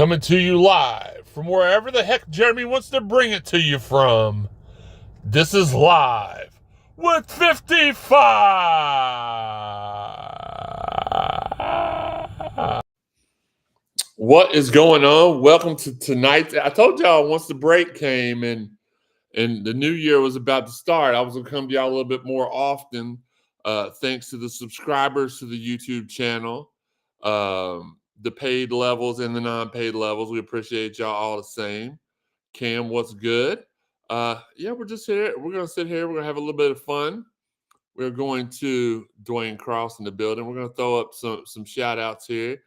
Coming to you live from wherever the heck Jeremy wants to bring it to you from. This is Live with 55. What is going on? Welcome to tonight. I told y'all once the break came and the new year was about to start, I was going to come to y'all a little bit more often, thanks to the subscribers to the YouTube channel. The paid levels and the non-paid levels. We appreciate y'all all the same. Cam, what's good? We're just here. We're going to sit here. We're going to have a little bit of fun. We're going to Dwayne Cross in the building. We're going to throw up some shout outs here.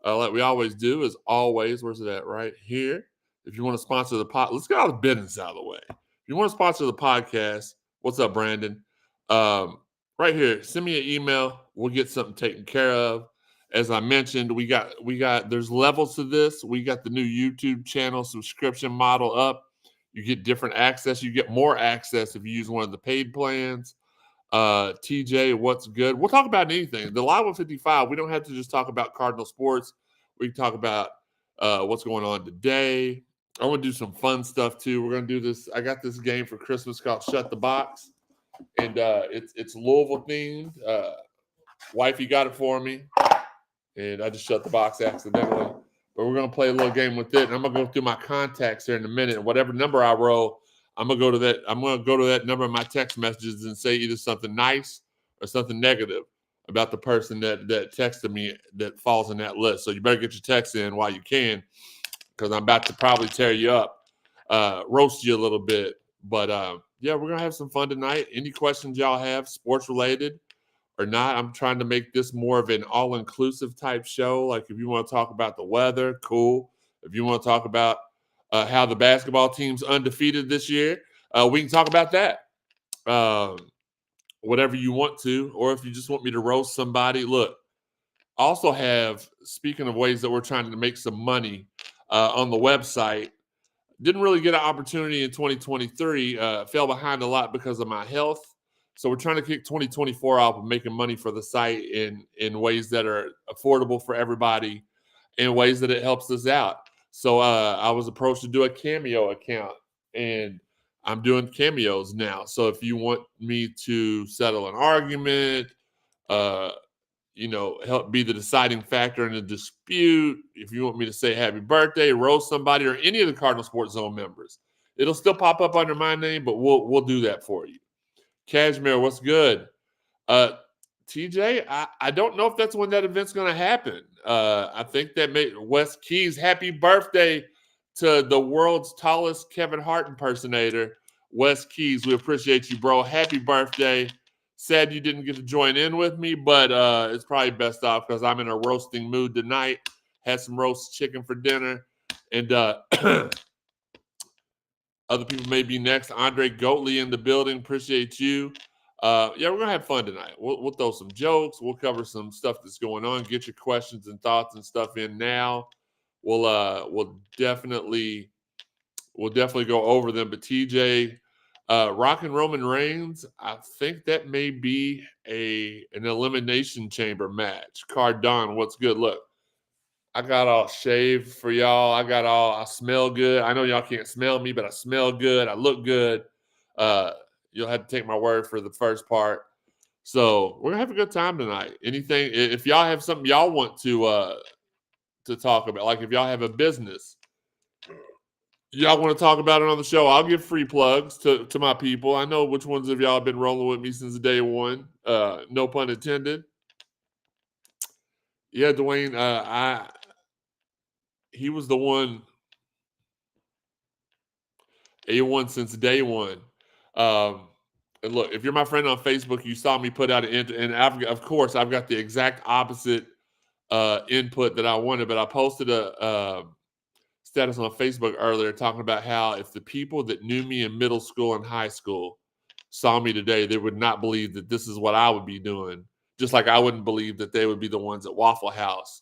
Like we always do, as always. Where's it at? Right here. If you want to sponsor the pod, let's get all the business out of the way. If you want to sponsor the podcast, what's up, Brandon? Right here, send me an email. We'll get something taken care of. As I mentioned, we got there's levels to this. We got the new YouTube channel subscription model up. You get different access. You get more access if you use one of the paid plans. TJ, what's good? We'll talk about anything. The Live with 55, we don't have to just talk about Cardinal sports. We can talk about what's going on today. I want to do some fun stuff too. We're going to do this. I got this game for Christmas called Shut the Box. And it's Louisville themed. Wifey got it for me. And I just shut the box accidentally. But we're going to play a little game with it. And I'm going to go through my contacts here in a minute. And whatever number I roll, I'm going to go to that. I'm going to go to that number in my text messages and say either something nice or something negative about the person that texted me that falls in that list. So you better get your text in while you can, because I'm about to probably tear you up, roast you a little bit. But, we're going to have some fun tonight. Any questions y'all have, sports related or not, I'm trying to make this more of an all-inclusive type show. Like if you want to talk about the weather, cool. If you want to talk about how the basketball team's undefeated this year, we can talk about that. Whatever you want to, or if you just want me to roast somebody. Look, also have, speaking of ways that we're trying to make some money on the website, didn't really get an opportunity in 2023, fell behind a lot because of my health. So we're trying to kick 2024 off and making money for the site in ways that are affordable for everybody, in ways that it helps us out. So I was approached to do a Cameo account, and I'm doing cameos now. So if you want me to settle an argument, help be the deciding factor in a dispute, if you want me to say happy birthday, roast somebody, or any of the Cardinal Sports Zone members, it'll still pop up under my name, but we'll do that for you. Cashmere, what's good? TJ, I don't know if that's when that event's going to happen. I think that Wes Keys, happy birthday to the world's tallest Kevin Hart impersonator, Wes Keys. We appreciate you, bro. Happy birthday. Sad you didn't get to join in with me, but it's probably best off because I'm in a roasting mood tonight. Had some roast chicken for dinner. And other people may be next. Andre Goatley in the building. Appreciate you. We're going to have fun tonight. We'll throw some jokes. We'll cover some stuff that's going on. Get your questions and thoughts and stuff in now. We'll definitely go over them. But TJ, Rock and Roman Reigns, I think that may be an elimination chamber match. Cardon, what's good? Look, I got all shaved for y'all. I smell good. I know y'all can't smell me, but I smell good. I look good. You'll have to take my word for the first part. So we're gonna have a good time tonight. Anything, if y'all have something y'all want to talk about, like if y'all have a business, y'all want to talk about it on the show, I'll give free plugs to my people. I know which ones of y'all have been rolling with me since day one. No pun intended. Yeah, Dwayne, he was the one A1 since day one. And look, if you're my friend on Facebook, you saw me put out and of course, I've got the exact opposite input that I wanted, but I posted a status on Facebook earlier talking about how if the people that knew me in middle school and high school saw me today, they would not believe that this is what I would be doing. Just like I wouldn't believe that they would be the ones at Waffle House.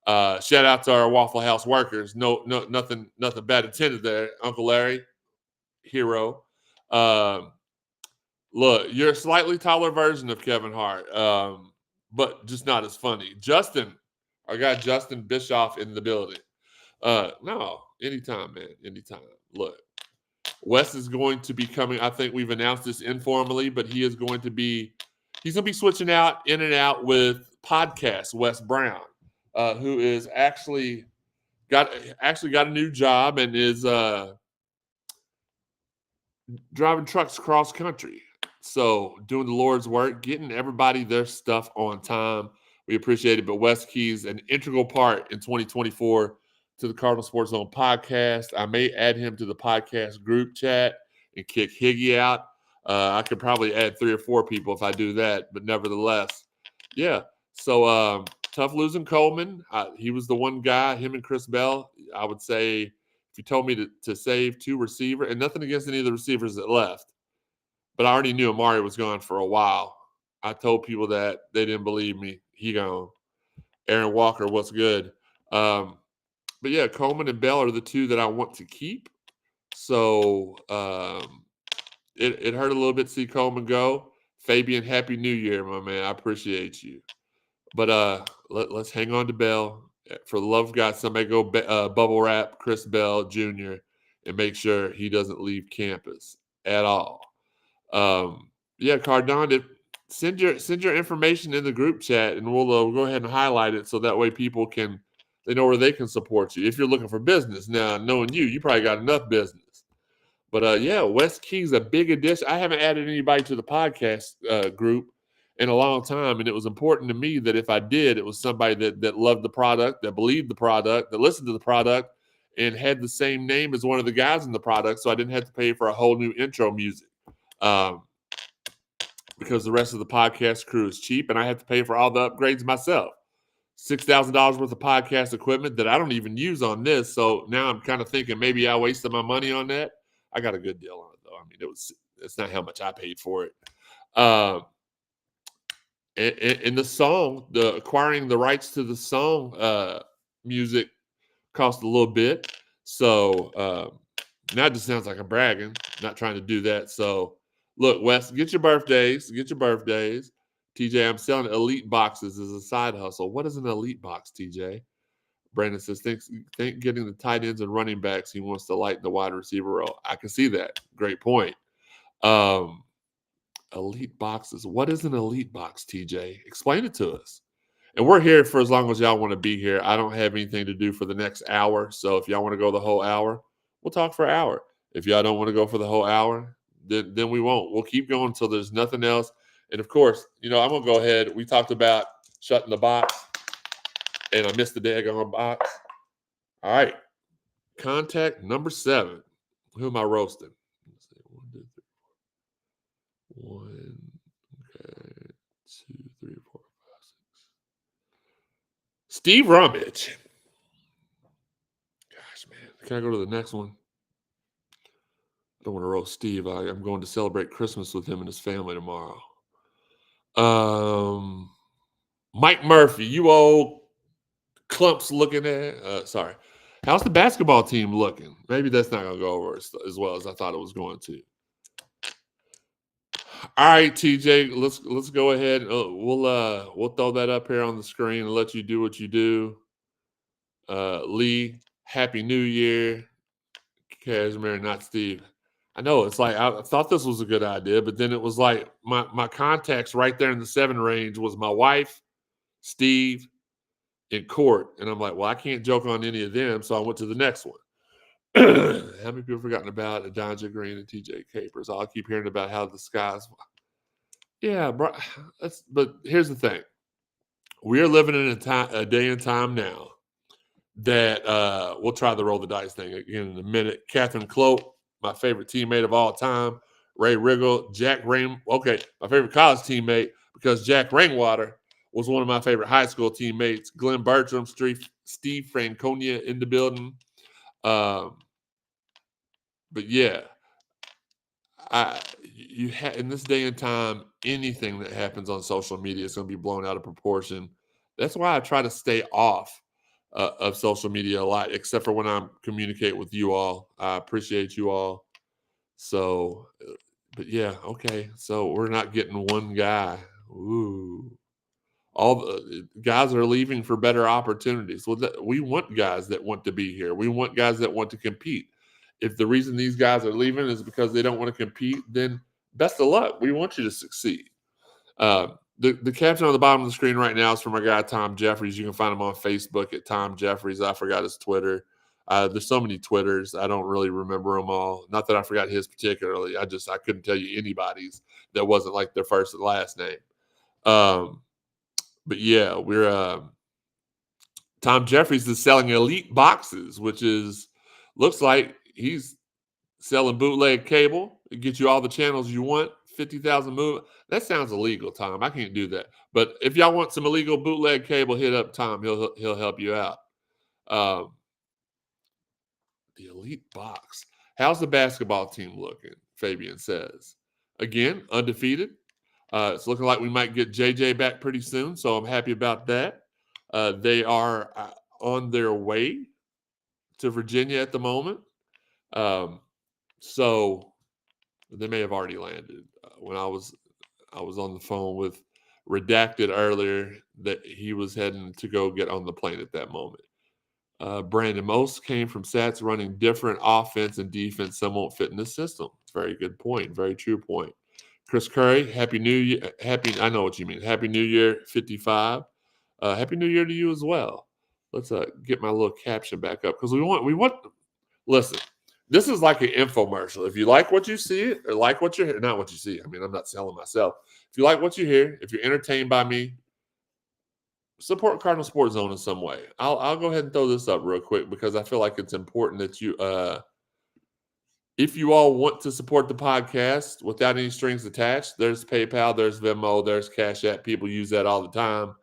Shout out to our Waffle House workers. No, nothing bad intended there. Uncle Larry, hero. Look, you're a slightly taller version of Kevin Hart, but just not as funny. Justin, our guy Justin Bischoff in the building. No, anytime, man. Anytime. Look, Wes is going to be coming. I think we've announced this informally, but he's going to be switching out in and out with podcast Wes Brown, who is actually got a new job and is driving trucks cross country. So doing the Lord's work, getting everybody their stuff on time. We appreciate it. But Wes Key's an integral part in 2024 to the Cardinal Sports Zone podcast. I may add him to the podcast group chat and kick Higgy out. I could probably add 3 or 4 people if I do that. But nevertheless, yeah. So tough losing Coleman. He was the one guy, him and Chris Bell. I would say if you told me to save 2 receivers, and nothing against any of the receivers that left, but I already knew Amari was gone for a while. I told people that. They didn't believe me. He gone. Aaron Walker, what's good? But yeah, Coleman and Bell are the 2 that I want to keep. So it hurt a little bit to see Coleman go. Fabian, Happy New Year, my man. I appreciate you. But let's hang on to Bell. For the love of God, somebody go bubble wrap Chris Bell Jr. and make sure he doesn't leave campus at all. Yeah, Cardon, send your information in the group chat, and we'll go ahead and highlight it so that way people they know where they can support you. If you're looking for business, now knowing you probably got enough business. But yeah, Wes Key's a big addition. I haven't added anybody to the podcast group in a long time, and it was important to me that if I did, it was somebody that loved the product, that believed the product, that listened to the product, and had the same name as one of the guys in the product, so I didn't have to pay for a whole new intro music. Because the rest of the podcast crew is cheap, and I have to pay for all the upgrades myself. $6,000 worth of podcast equipment that I don't even use on this. So now I'm kind of thinking maybe I wasted my money on that. I got a good deal on it, though. I mean, it's not how much I paid for it. And the song, acquiring the rights to the song music cost a little bit. So now it just sounds like I'm bragging, not trying to do that. So look, Wes, get your birthdays. TJ, I'm selling elite boxes as a side hustle. What is an elite box, TJ? Brandon says, think getting the tight ends and running backs, he wants to lighten the wide receiver role. I can see that. Great point. Elite boxes. What is an elite box, TJ? Explain it to us. And we're here for as long as y'all want to be here. I don't have anything to do for the next hour. So if y'all want to go the whole hour, we'll talk for an hour. If y'all don't want to go for the whole hour, then we won't. We'll keep going until there's nothing else. And of course, I'm going to go ahead. We talked about shutting the box, and I missed the daggone box. All right. Contact number 7. Who am I roasting? Let's see. 1, 2, 3, 4. 1, okay. 2, 3, 4, 5, 6. Steve Rummage. Gosh, man. Can I go to the next one? I don't want to roast Steve. I'm going to celebrate Christmas with him and his family tomorrow. Mike Murphy, you old clumps looking at. Sorry. How's the basketball team looking? Maybe that's not going to go over as well as I thought it was going to. All right, TJ, let's go ahead. We'll throw that up here on the screen and let you do what you do. Lee, Happy New Year. Cashmere, not Steve. I know it's like I thought this was a good idea, but then it was like my contacts right there in the 7 range was my wife, Steve, and Court, and I'm like, well, I can't joke on any of them, so I went to the next one. How many people have forgotten about Adonja Green and TJ Capers? I'll keep hearing about how the skies. Yeah, bro. But here's the thing: we are living in a day and time now that we'll try the roll the dice thing again in a minute. Catherine Cloak, my favorite teammate of all time. Ray Riggle, Jack Rain. Okay, my favorite college teammate because Jack Rainwater was one of my favorite high school teammates. Glenn Bertram, Steve Franconia in the building. But yeah, in this day and time, anything that happens on social media is going to be blown out of proportion. That's why I try to stay off of social media a lot, except for when I'm communicating with you all. I appreciate you all. So, but yeah, okay. So we're not getting one guy. Ooh. all the guys are leaving for better opportunities. Well, we want guys that want to be here. We want guys that want to compete. If the reason these guys are leaving is because they don't want to compete, then best of luck. We want you to succeed. The caption on the bottom of the screen right now is from our guy Tom Jeffries. You can find him on Facebook at Tom Jeffries. I forgot his Twitter. There's so many Twitters. I don't really remember them all. Not that I forgot his particularly. I couldn't tell you anybody's that wasn't like their first and last name. But yeah, we're Tom Jeffries is selling elite boxes, which looks like he's selling bootleg cable. It gets you all the channels you want. 50,000 move. That sounds illegal, Tom. I can't do that. But if y'all want some illegal bootleg cable, hit up Tom. He'll help you out. The elite box. How's the basketball team looking? Fabian says. Again, undefeated. It's looking like we might get JJ back pretty soon, so I'm happy about that. They are on their way to Virginia at the moment. So they may have already landed. When I was on the phone with Redacted earlier, that he was heading to go get on the plane at that moment. Brandon, most came from Sats running different offense and defense. Some won't fit in the system. It's a very good point. Very true point. Chris Curry, Happy New Year. I know what you mean. Happy New Year, 55. Happy New Year to you as well. Let's get my little caption back up because we want. Listen, this is like an infomercial. If you like what you see or like what you hear, not what you see. I mean, I'm not selling myself. If you like what you hear, if you're entertained by me, support Cardinal Sports Zone in some way. I'll go ahead and throw this up real quick because I feel like it's important that you, if you all want to support the podcast without any strings attached, there's PayPal, there's Venmo, there's Cash App. People use that all the time.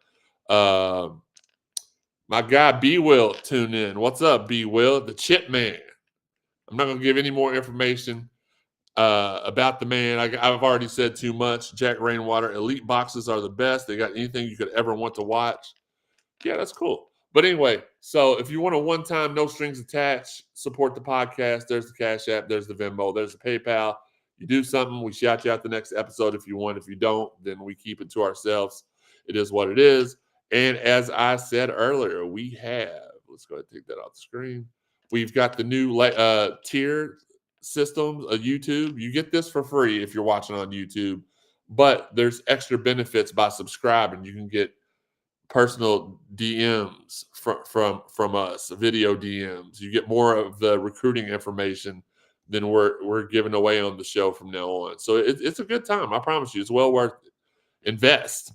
My guy B Will tune in. What's up, B Will? The Chip Man. I'm not going to give any more information about the man. I've already said too much. Jack Rainwater, elite boxes are the best. They got anything you could ever want to watch. Yeah, that's cool. But anyway, so if you want a one-time, no strings attached, support the podcast, there's the Cash App, there's the Venmo, there's the PayPal. You do something, we shout you out the next episode if you want. If you don't, then we keep it to ourselves. It is what it is. And as I said earlier, we have, let's go ahead and take that off the screen. We've got the new tier systems of YouTube. You get this for free if you're watching on YouTube, but there's extra benefits by subscribing. You can get personal DMs from us, video DMs. You get more of the recruiting information than we're giving away on the show from now on. So it's a good time. I promise you, it's well worth it. Invest.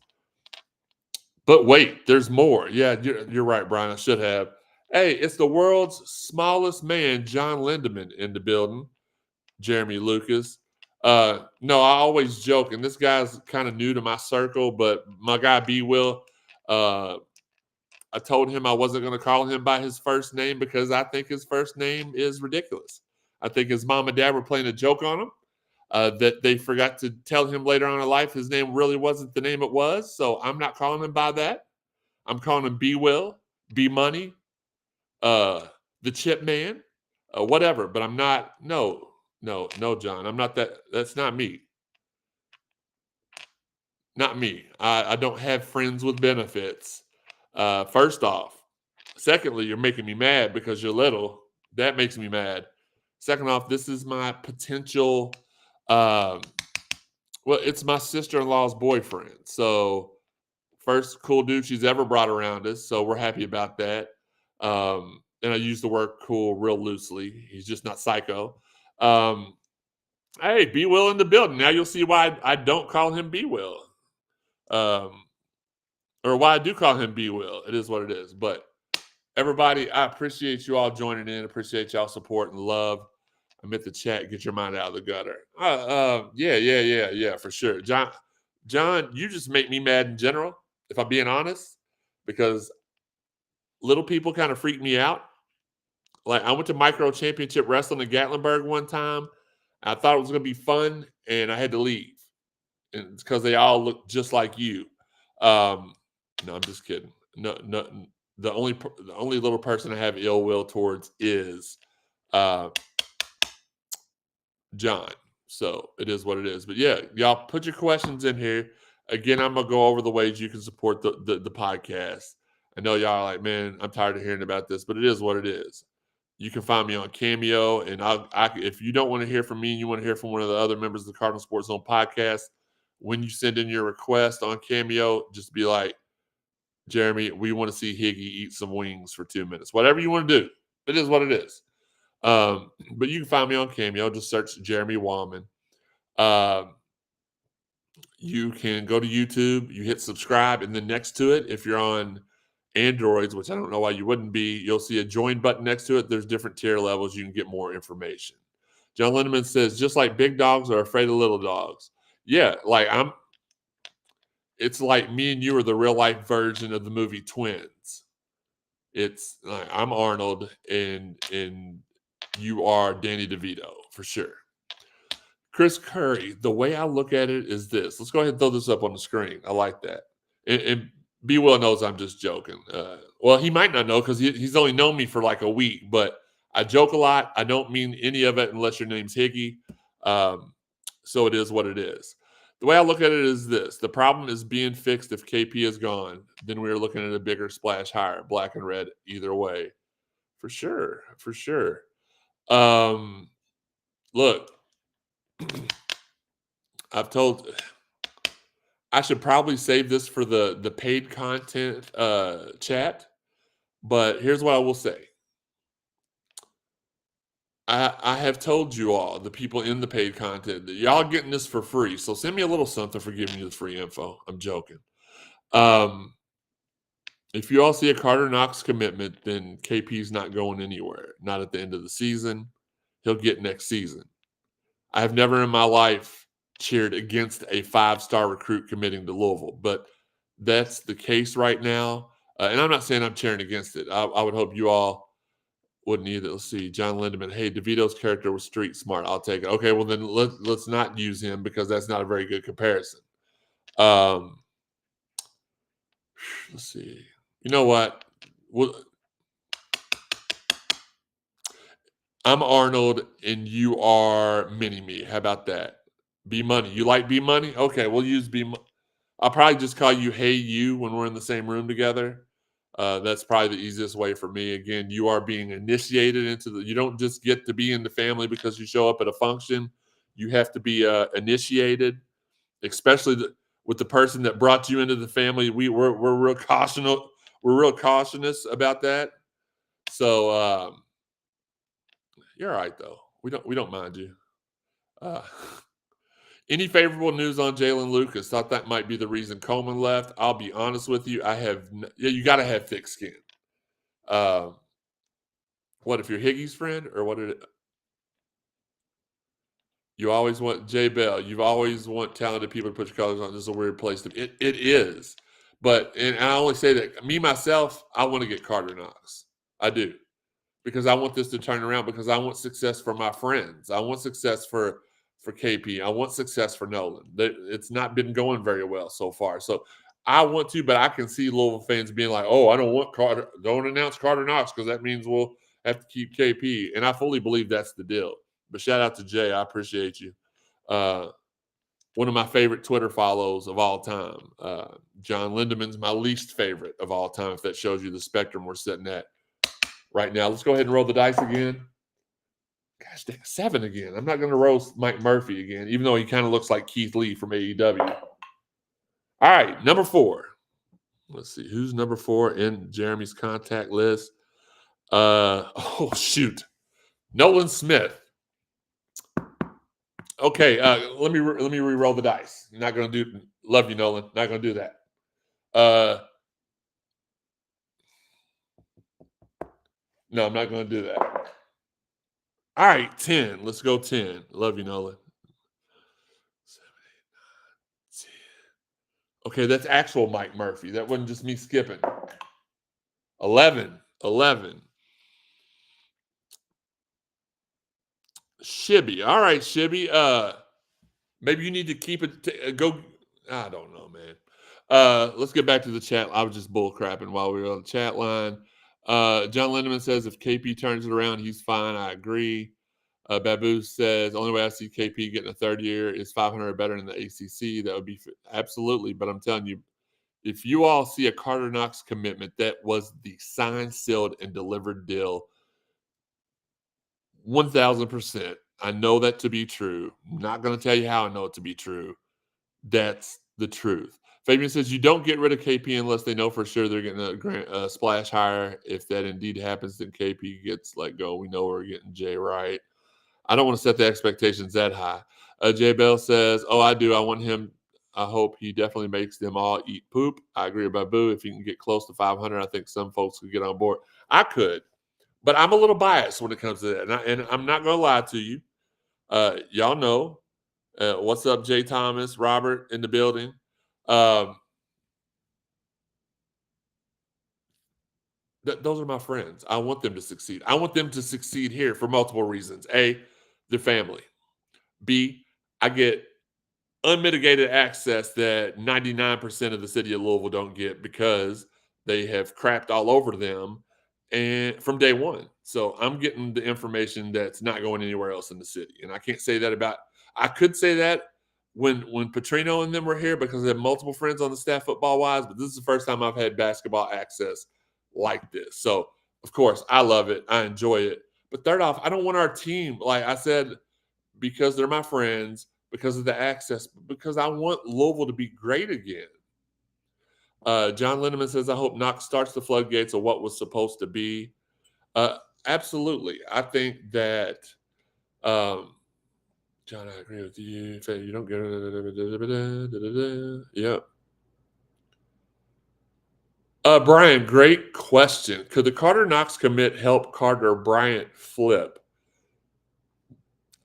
But wait, there's more. Yeah, you're right, Brian. I should have. Hey, it's the world's smallest man, John Lindemann, in the building. Jeremy Lucas. No, I always joke, and this guy's kind of new to my circle, but my guy B Will, I told him I wasn't going to call him by his first name because I think his first name is ridiculous. I think his mom and dad were playing a joke on him, that they forgot to tell him later on in life his name really wasn't the name it was. So I'm not calling him by that. I'm calling him B Will, B Money, the Chip Man, whatever. But I'm not. No, John. I'm not that. That's not me. Not me. I don't have friends with benefits. First off. Secondly, you're making me mad because you're little. That makes me mad. Second off, this is my potential. Well, it's my sister-in-law's boyfriend. So first cool dude she's ever brought around us. So we're happy about that. And I use the word cool real loosely. He's just not psycho. Hey, B Will in the building. Now you'll see why I don't call him B Will. Or why I do call him B Will. It is what it is. But everybody, I appreciate you all joining in. Appreciate y'all support and love. I'm at the chat. Get your mind out of the gutter. Yeah, for sure. John, you just make me mad in general, if I'm being honest, because little people kind of freak me out. Like I went to Micro Championship Wrestling in Gatlinburg one time. I thought it was going to be fun, and I had to leave. And it's because they all look just like you. No, I'm just kidding. No. The only little person I have ill will towards is John. So it is what it is. But yeah, y'all put your questions in here. Again, I'm gonna go over the ways you can support the podcast. I know y'all are like, man, I'm tired of hearing about this, but it is what it is. You can find me on Cameo, and if you don't want to hear from me and you want to hear from one of the other members of the Cardinal Sports Zone podcast, when you send in your request on Cameo, just be like, Jeremy, we want to see Higgy eat some wings for 2 minutes. Whatever you want to do, it is what it is. But you can find me on Cameo. Just search Jeremy Wallman. You can go to YouTube, you hit subscribe, and then next to it, if you're on Androids, which I don't know why you wouldn't be, you'll see a join button next to it. There's different tier levels. You can get more information. John Lindemann says, just like big dogs are afraid of little dogs. Yeah, it's like me and you are the real life version of the movie Twins. It's like I'm Arnold and you are Danny DeVito for sure. Chris Curry, the way I look at it is this. Let's go ahead and throw this up on the screen. I like that. And B. Will knows I'm just joking. Well, he might not know because he's only known me for like a week, but I joke a lot. I don't mean any of it unless your name's Higgy. So it is what it is. The way I look at it is this. The problem is being fixed if KP is gone. Then we are looking at a bigger splash higher, black and red, either way. For sure. For sure. Look. I should probably save this for the paid content chat, but here's what I will say. I have told you all, the people in the paid content, that y'all getting this for free. So send me a little something for giving you the free info. I'm joking. If you all see a Carter Knox commitment, then KP's not going anywhere. Not at the end of the season. He'll get next season. I have never in my life cheered against a 5-star recruit committing to Louisville, but that's the case right now. And I'm not saying I'm cheering against it. I would hope you all wouldn't either. Let's see. John Lindemann. Hey, DeVito's character was street smart. I'll take it. Okay, well then let's not use him because that's not a very good comparison. Let's see. You know what? I'm Arnold and you are Mini-Me. How about that? B-Money. You like B-Money? Okay, we'll use B-Money. I'll probably just call you Hey You when we're in the same room together. That's probably the easiest way for me. Again, you are being initiated into you don't just get to be in the family because you show up at a function. You have to be initiated, especially with the person that brought you into the family. We're real cautious. We're real cautious about that. So you're all right though. We don't mind you. Any favorable news on Jalen Lucas? Thought that might be the reason Coleman left. I'll be honest with you. You got to have thick skin. What if you're Higgy's friend or what? You always want Jay Bell. You always want talented people to put your colors on. This is a weird place to be. It is. And I only say that me, myself, I want to get Carter Knox. I do. Because I want this to turn around because I want success for my friends. I want success for KP. I want success for Nolan. It's not been going very well so far. So I want to, but I can see Louisville fans being like, oh, I don't want Carter. Don't announce Carter Knox because that means we'll have to keep KP. And I fully believe that's the deal. But shout out to Jay. I appreciate you. One of my favorite Twitter follows of all time. John Lindemann's my least favorite of all time, if that shows you the spectrum we're sitting at right now. Let's go ahead and roll the dice again. Gosh, dang, 7 again. I'm not going to roast Mike Murphy again, even though he kind of looks like Keith Lee from AEW. All right, number 4. Let's see. Who's number 4 in Jeremy's contact list? Oh, shoot. Nolan Smith. Okay, let me re-roll the dice. You're not going to do – love you, Nolan. Not going to do that. No, I'm not going to do that. All right, 10. Let's go 10. Love you, Nolan. 7, 8, 9, 10. Okay, that's actual Mike Murphy. That wasn't just me skipping. 11. Shibby. All right, Shibby. Maybe you need to keep it. Go. I don't know, man. Let's get back to the chat. I was just bull crapping while we were on the chat line. John Lindemann says if KP turns it around, he's fine. I agree. Babu says, only way I see KP getting a third year is 500 or better in the ACC. That would be absolutely. But I'm telling you, if you all see a Carter Knox commitment, that was the signed, sealed, and delivered deal. 1,000%. I know that to be true. I'm not going to tell you how I know it to be true. That's the truth. Fabian says you don't get rid of KP unless they know for sure they're getting a splash hire. If that indeed happens, then KP gets let go. We know we're getting Jay right. I don't want to set the expectations that high. Jay Bell says, oh, I do. I want him. I hope he definitely makes them all eat poop. I agree with Babu. If he can get close to 500, I think some folks could get on board. I could, but I'm a little biased when it comes to that. And I'm not going to lie to you. Y'all know. What's up, Jay Thomas, Robert in the building. Those are my friends. I want them to succeed. I want them to succeed here for multiple reasons. A, their family. B, I get unmitigated access that 99% of the city of Louisville don't get because they have crapped all over them and from day one. So I'm getting the information that's not going anywhere else in the city. And I can't say that about – I could say that when Petrino and them were here because I have multiple friends on the staff football-wise, but this is the first time I've had basketball access like this. So, of course, I love it. I enjoy it. But third off, I don't want our team – like I said – because they're my friends, because of the access, because I want Louisville to be great again. John Lindemann says, I hope Knox starts the floodgates of what was supposed to be. Absolutely. I think that, John, I agree with you. You don't get it. Yep. Brian, great question. Could the Carter Knox commit help Carter Bryant flip?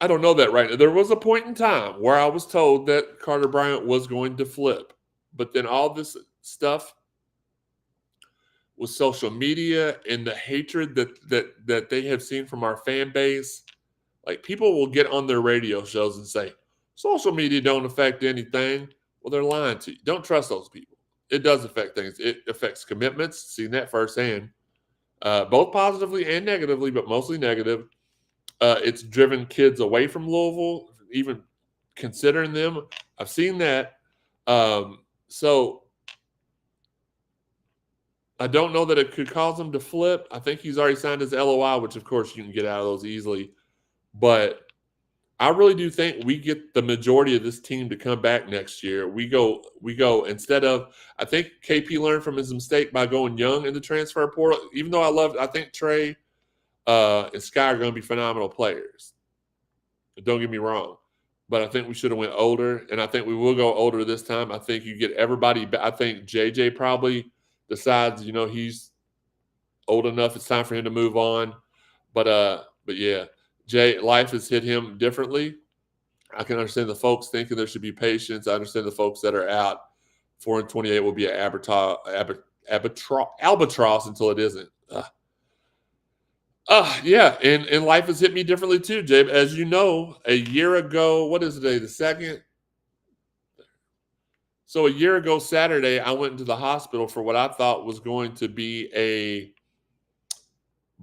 I don't know that right now. There was a point in time where I was told that Carter Bryant was going to flip. But then all this stuff with social media and the hatred that they have seen from our fan base, like people will get on their radio shows and say, social media don't affect anything. Well, they're lying to you. Don't trust those people. It does affect things. It affects commitments. Seen that firsthand, both positively and negatively, but mostly negative. It's driven kids away from Louisville, even considering them. I've seen that. So I don't know that it could cause him to flip. I think he's already signed his LOI, which, of course, you can get out of those easily. But I really do think we get the majority of this team to come back next year. We go instead of – I think KP learned from his mistake by going young in the transfer portal. Even though I think Trey – and Sky are going to be phenomenal players. Don't get me wrong. But I think we should have went older, and I think we will go older this time. I think you get everybody – I think JJ probably decides, he's old enough. It's time for him to move on. But yeah, Jay, life has hit him differently. I can understand the folks thinking there should be patience. I understand the folks that are out. 4-28 will be an albatross until it isn't. Yeah, and life has hit me differently too, Jabe. As you know, a year ago, what is today, the 2nd? So a year ago Saturday, I went into the hospital for what I thought was going to be a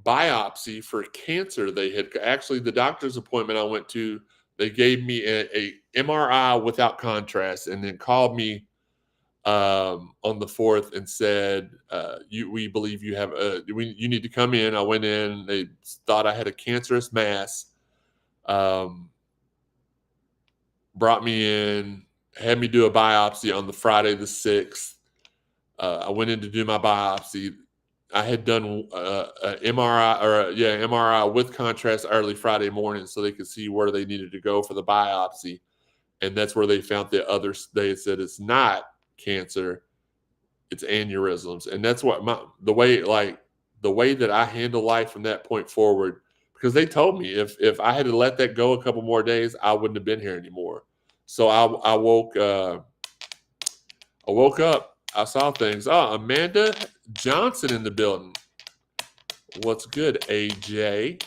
biopsy for cancer. They had actually, the doctor's appointment I went to, they gave me a MRI without contrast and then called me on the 4th and said, we believe you have you need to come in. I went in. They thought I had a cancerous mass. Brought me in, had me do a biopsy on the Friday the 6th. I went in to do my biopsy. I had done an MRI with contrast early Friday morning so they could see where they needed to go for the biopsy. And that's where they found they had said it's not cancer, it's aneurysms. And that's what the way that I handle life from that point forward, because they told me if I had to let that go a couple more days, I wouldn't have been here anymore. So I woke up, I saw things. Amanda Johnson in the building. What's good, AJ?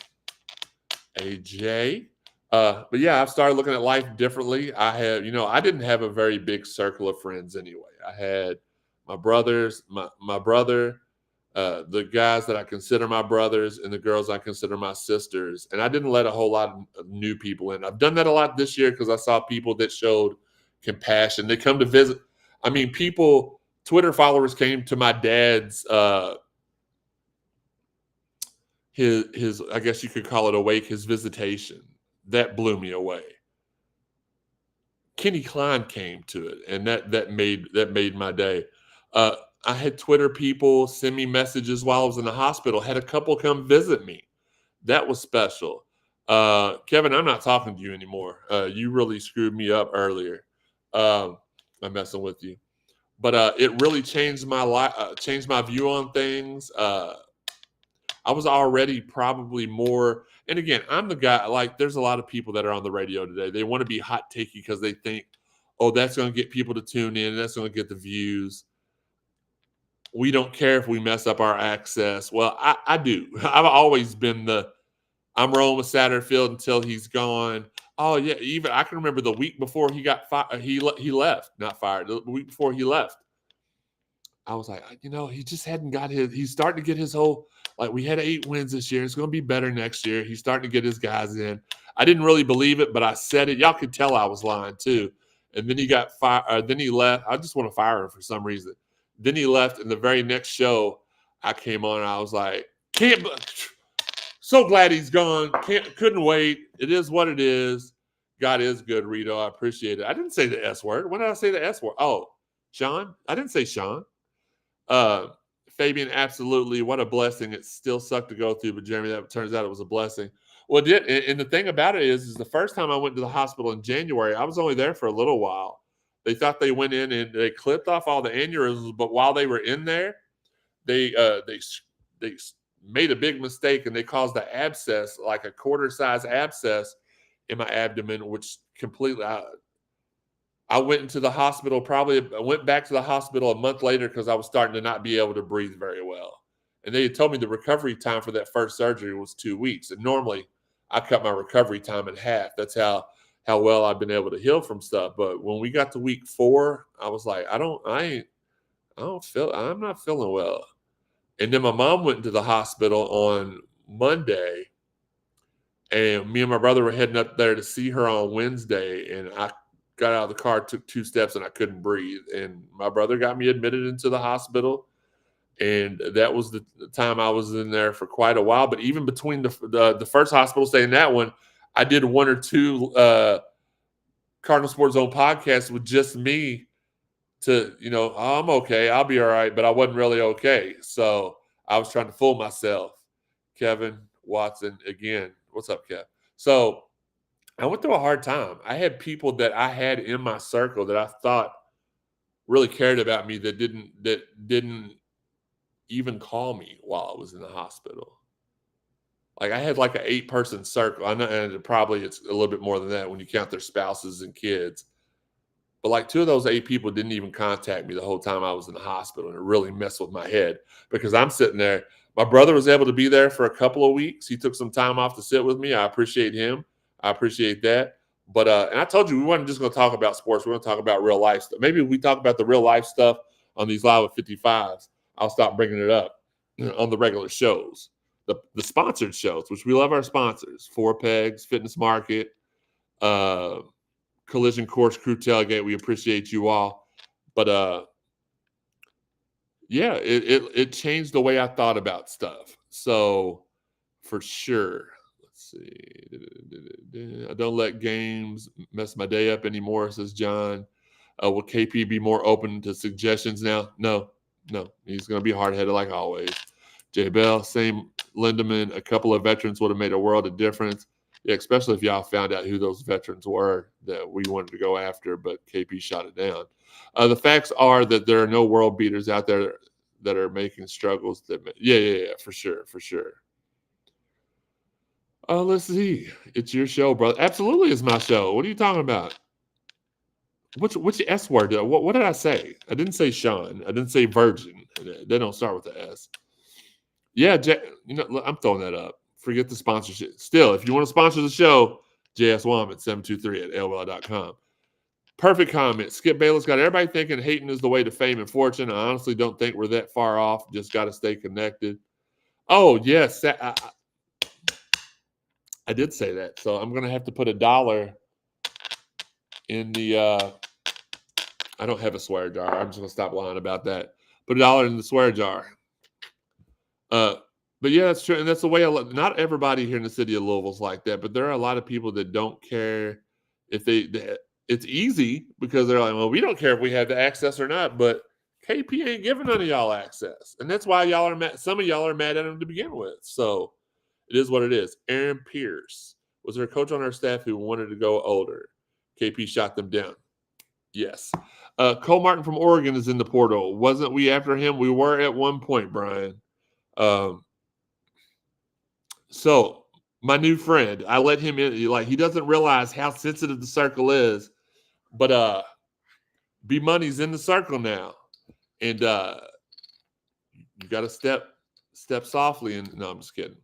But yeah, I've started looking at life differently. I have, I didn't have a very big circle of friends anyway. I had my brothers, my brother, the guys that I consider my brothers and the girls I consider my sisters. And I didn't let a whole lot of new people in. I've done that a lot this year because I saw people that showed compassion. They come to visit. I mean, people, Twitter followers came to my dad's, his I guess you could call it a wake, his visitation. That blew me away. Kenny Klein came to it, and that made my day. I had Twitter people send me messages while I was in the hospital. Had a couple come visit me. That was special. Kevin, I'm not talking to you anymore. You really screwed me up earlier. I'm messing with you, but it really changed my life, changed my view on things. I was already probably more, and again, I'm the guy, like, there's a lot of people that are on the radio today. They want to be hot takey because they think, oh, that's going to get people to tune in. That's going to get the views. We don't care if we mess up our access. Well, I do. I've always been I'm rolling with Satterfield until he's gone. Oh, yeah. Even I can remember the week before he got fired. He left, not fired. The week before he left, I was like, he just hadn't got he's starting to get his whole, like, we had 8 wins this year. It's going to be better next year. He's starting to get his guys in. I didn't really believe it, but I said it. Y'all could tell I was lying too. And then he got fired. Then he left. I just want to fire him for some reason. Then he left. And the very next show I came on, and I was like, so glad he's gone. Couldn't wait. It is what it is. God is good, Rito. I appreciate it. I didn't say the S word. When did I say the S word? Oh, Sean? I didn't say Sean. Fabian, absolutely. What a blessing. It still sucked to go through, but Jeremy, that turns out it was a blessing. Well, it did. And the thing about it is the first time I went to the hospital in January, I was only there for a little while. They thought they went in and they clipped off all the aneurysms, but while they were in there, they made a big mistake and they caused an abscess, like a quarter-size abscess in my abdomen, which completely. I went into the hospital, I went back to the hospital a month later because I was starting to not be able to breathe very well. And they had told me the recovery time for that first surgery was 2 weeks. And normally I cut my recovery time in half. That's how well I've been able to heal from stuff. But when we got to week 4, I was like, I'm not feeling well. And then my mom went into the hospital on Monday, and me and my brother were heading up there to see her on Wednesday. And I got out of the car, took 2 steps, and I couldn't breathe. And my brother got me admitted into the hospital. And that was the time I was in there for quite a while. But even between the first hospital stay and that one, I did 1 or 2 Cardinal Sports Zone podcasts with just me to, oh, I'm okay. I'll be all right. But I wasn't really okay. So I was trying to fool myself. Kevin Watson again. What's up, Kev? So I went through a hard time. I had people that I had in my circle that I thought really cared about me that didn't even call me while I was in the hospital. Like, I had like an 8-person circle. I know, and probably it's a little bit more than that when you count their spouses and kids. But like 2 of those 8 people didn't even contact me the whole time I was in the hospital, and it really messed with my head because I'm sitting there. My brother was able to be there for a couple of weeks. He took some time off to sit with me. I appreciate him. I appreciate that. But and I told you we weren't just going to talk about sports. We're going to talk about real life stuff. Maybe if we talk about the real life stuff on these Live with 55s, I'll stop bringing it up on the regular shows. The sponsored shows, which we love our sponsors. 4 Pegs, Fitness Market, Collision Course, Crew Tailgate. We appreciate you all. But yeah, it changed the way I thought about stuff. So for sure. Let's see. I don't let games mess my day up anymore, says John. Will KP be more open to suggestions now? No. He's going to be hard-headed like always. Jay Bell, same Lindemann. A couple of veterans would have made a world of difference. Yeah, especially if y'all found out who those veterans were that we wanted to go after, but KP shot it down. The facts are that there are no world beaters out there that are making struggles. Yeah, for sure. Let's see. It's your show, brother. Absolutely, it's my show. What are you talking about? Which S word? What did I say? I didn't say Sean. I didn't say virgin. They don't start with the S. Yeah, I'm throwing that up. Forget the sponsorship. Still, if you want to sponsor the show, JS Wom at 723@AOL.com. Perfect comment. Skip Bayless got everybody thinking hating is the way to fame and fortune. I honestly don't think we're that far off. Just got to stay connected. Oh, yes. I did say that. So I'm going to have to put $1 in the I don't have a swear jar. I'm just going to stop lying about that. Put $1 in the swear jar. But yeah, that's true. And that's the way not everybody here in the city of Louisville is like that, but there are a lot of people that don't care if it's easy because they're like, well, we don't care if we have the access or not, but KP ain't giving none of y'all access. And that's why y'all are mad. Some of y'all are mad at him to begin with. So it is what it is. Aaron Pierce was there a coach on our staff who wanted to go older. KP shot them down. Yes. Cole Martin from Oregon is in the portal. Wasn't we after him? We were at one point, Brian. So my new friend, I let him in. Like, he doesn't realize how sensitive the circle is, but B Money's in the circle now, and you got to step softly. And no, I'm just kidding.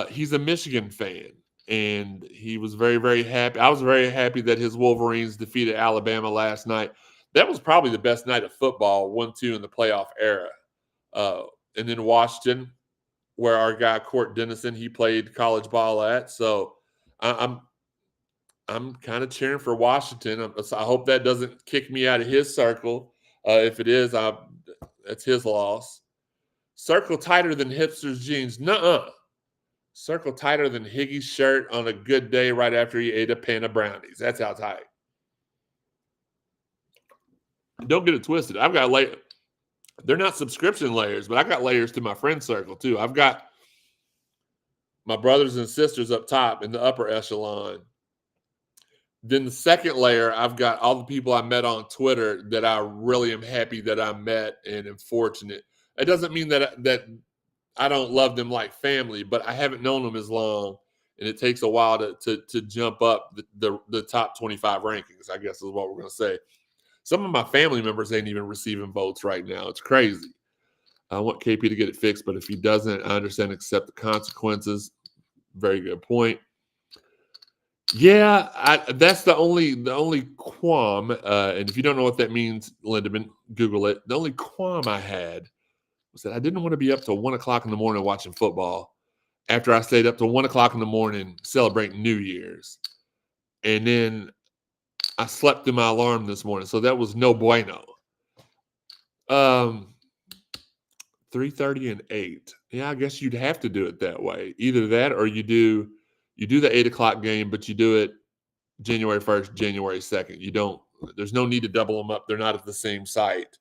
He's a Michigan fan, and he was very, very happy. I was very happy that his Wolverines defeated Alabama last night. That was probably the best night of football, 1-2 in the playoff era. And then Washington, where our guy Court Dennison, he played college ball at. So I'm kind of cheering for Washington. I hope that doesn't kick me out of his circle. If it is, that's his loss. Circle tighter than hipster's jeans. Nuh-uh. Circle tighter than Higgy's shirt on a good day right after he ate a pan of brownies. That's how tight. Don't get it twisted. I've got layers. They're not subscription layers, but I got layers to my friend circle too. I've got my brothers and sisters up top in the upper echelon. Then the second layer, I've got all the people I met on Twitter that I really am happy that I met and am fortunate. It doesn't mean that I don't love them like family, but I haven't known them as long, and it takes a while to jump up the top 25 rankings, I guess is what we're going to say. Some of my family members ain't even receiving votes right now. It's crazy. I want KP to get it fixed, but if he doesn't, I understand, accept the consequences. Very good point. Yeah, that's the only qualm. And if you don't know what that means, Lindemann, Google it. The only qualm I had was that I didn't want to be up till 1 o'clock in the morning watching football after I stayed up till 1 o'clock in the morning celebrating New Year's. And then I slept through my alarm this morning, so that was no bueno. 3:30 and 8. Yeah, I guess you'd have to do it that way. Either that or you do the 8 o'clock game, but you do it January 1st, January 2nd. There's no need to double them up. They're not at the same site.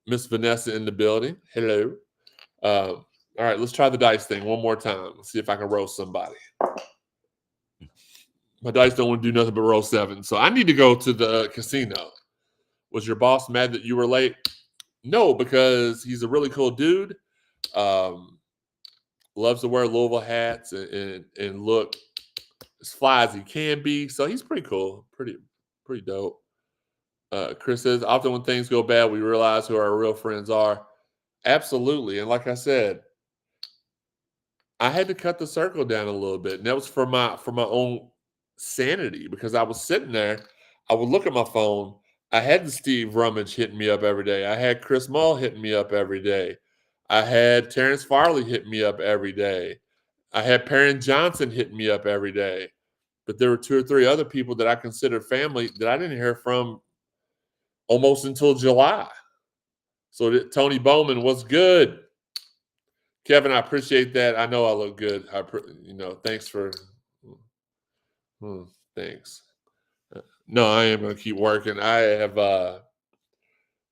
Miss Vanessa in the building. Hello. All right, let's try the dice thing one more time. Let's see if I can roast somebody. My dice don't want to do nothing but roll 7. So I need to go to the casino. Was your boss mad that you were late? No, because he's a really cool dude. Loves to wear Louisville hats and look as fly as he can be. So he's pretty cool. Pretty dope. Chris says, often when things go bad, we realize who our real friends are. Absolutely. And like I said, I had to cut the circle down a little bit. And that was for my own sanity, because I was sitting there. I would look at my phone. I had the Steve Rummage hitting me up every day. I had Chris Mull hitting me up every day. I had Terrence Farley hitting me up every day. I had Perrin Johnson hitting me up every day. But there were 2 or 3 other people that I considered family that I didn't hear from almost until July. So Tony Bowman was good. Kevin, I appreciate that. I know I look good. Thanks for thanks. No, I am going to keep working. I have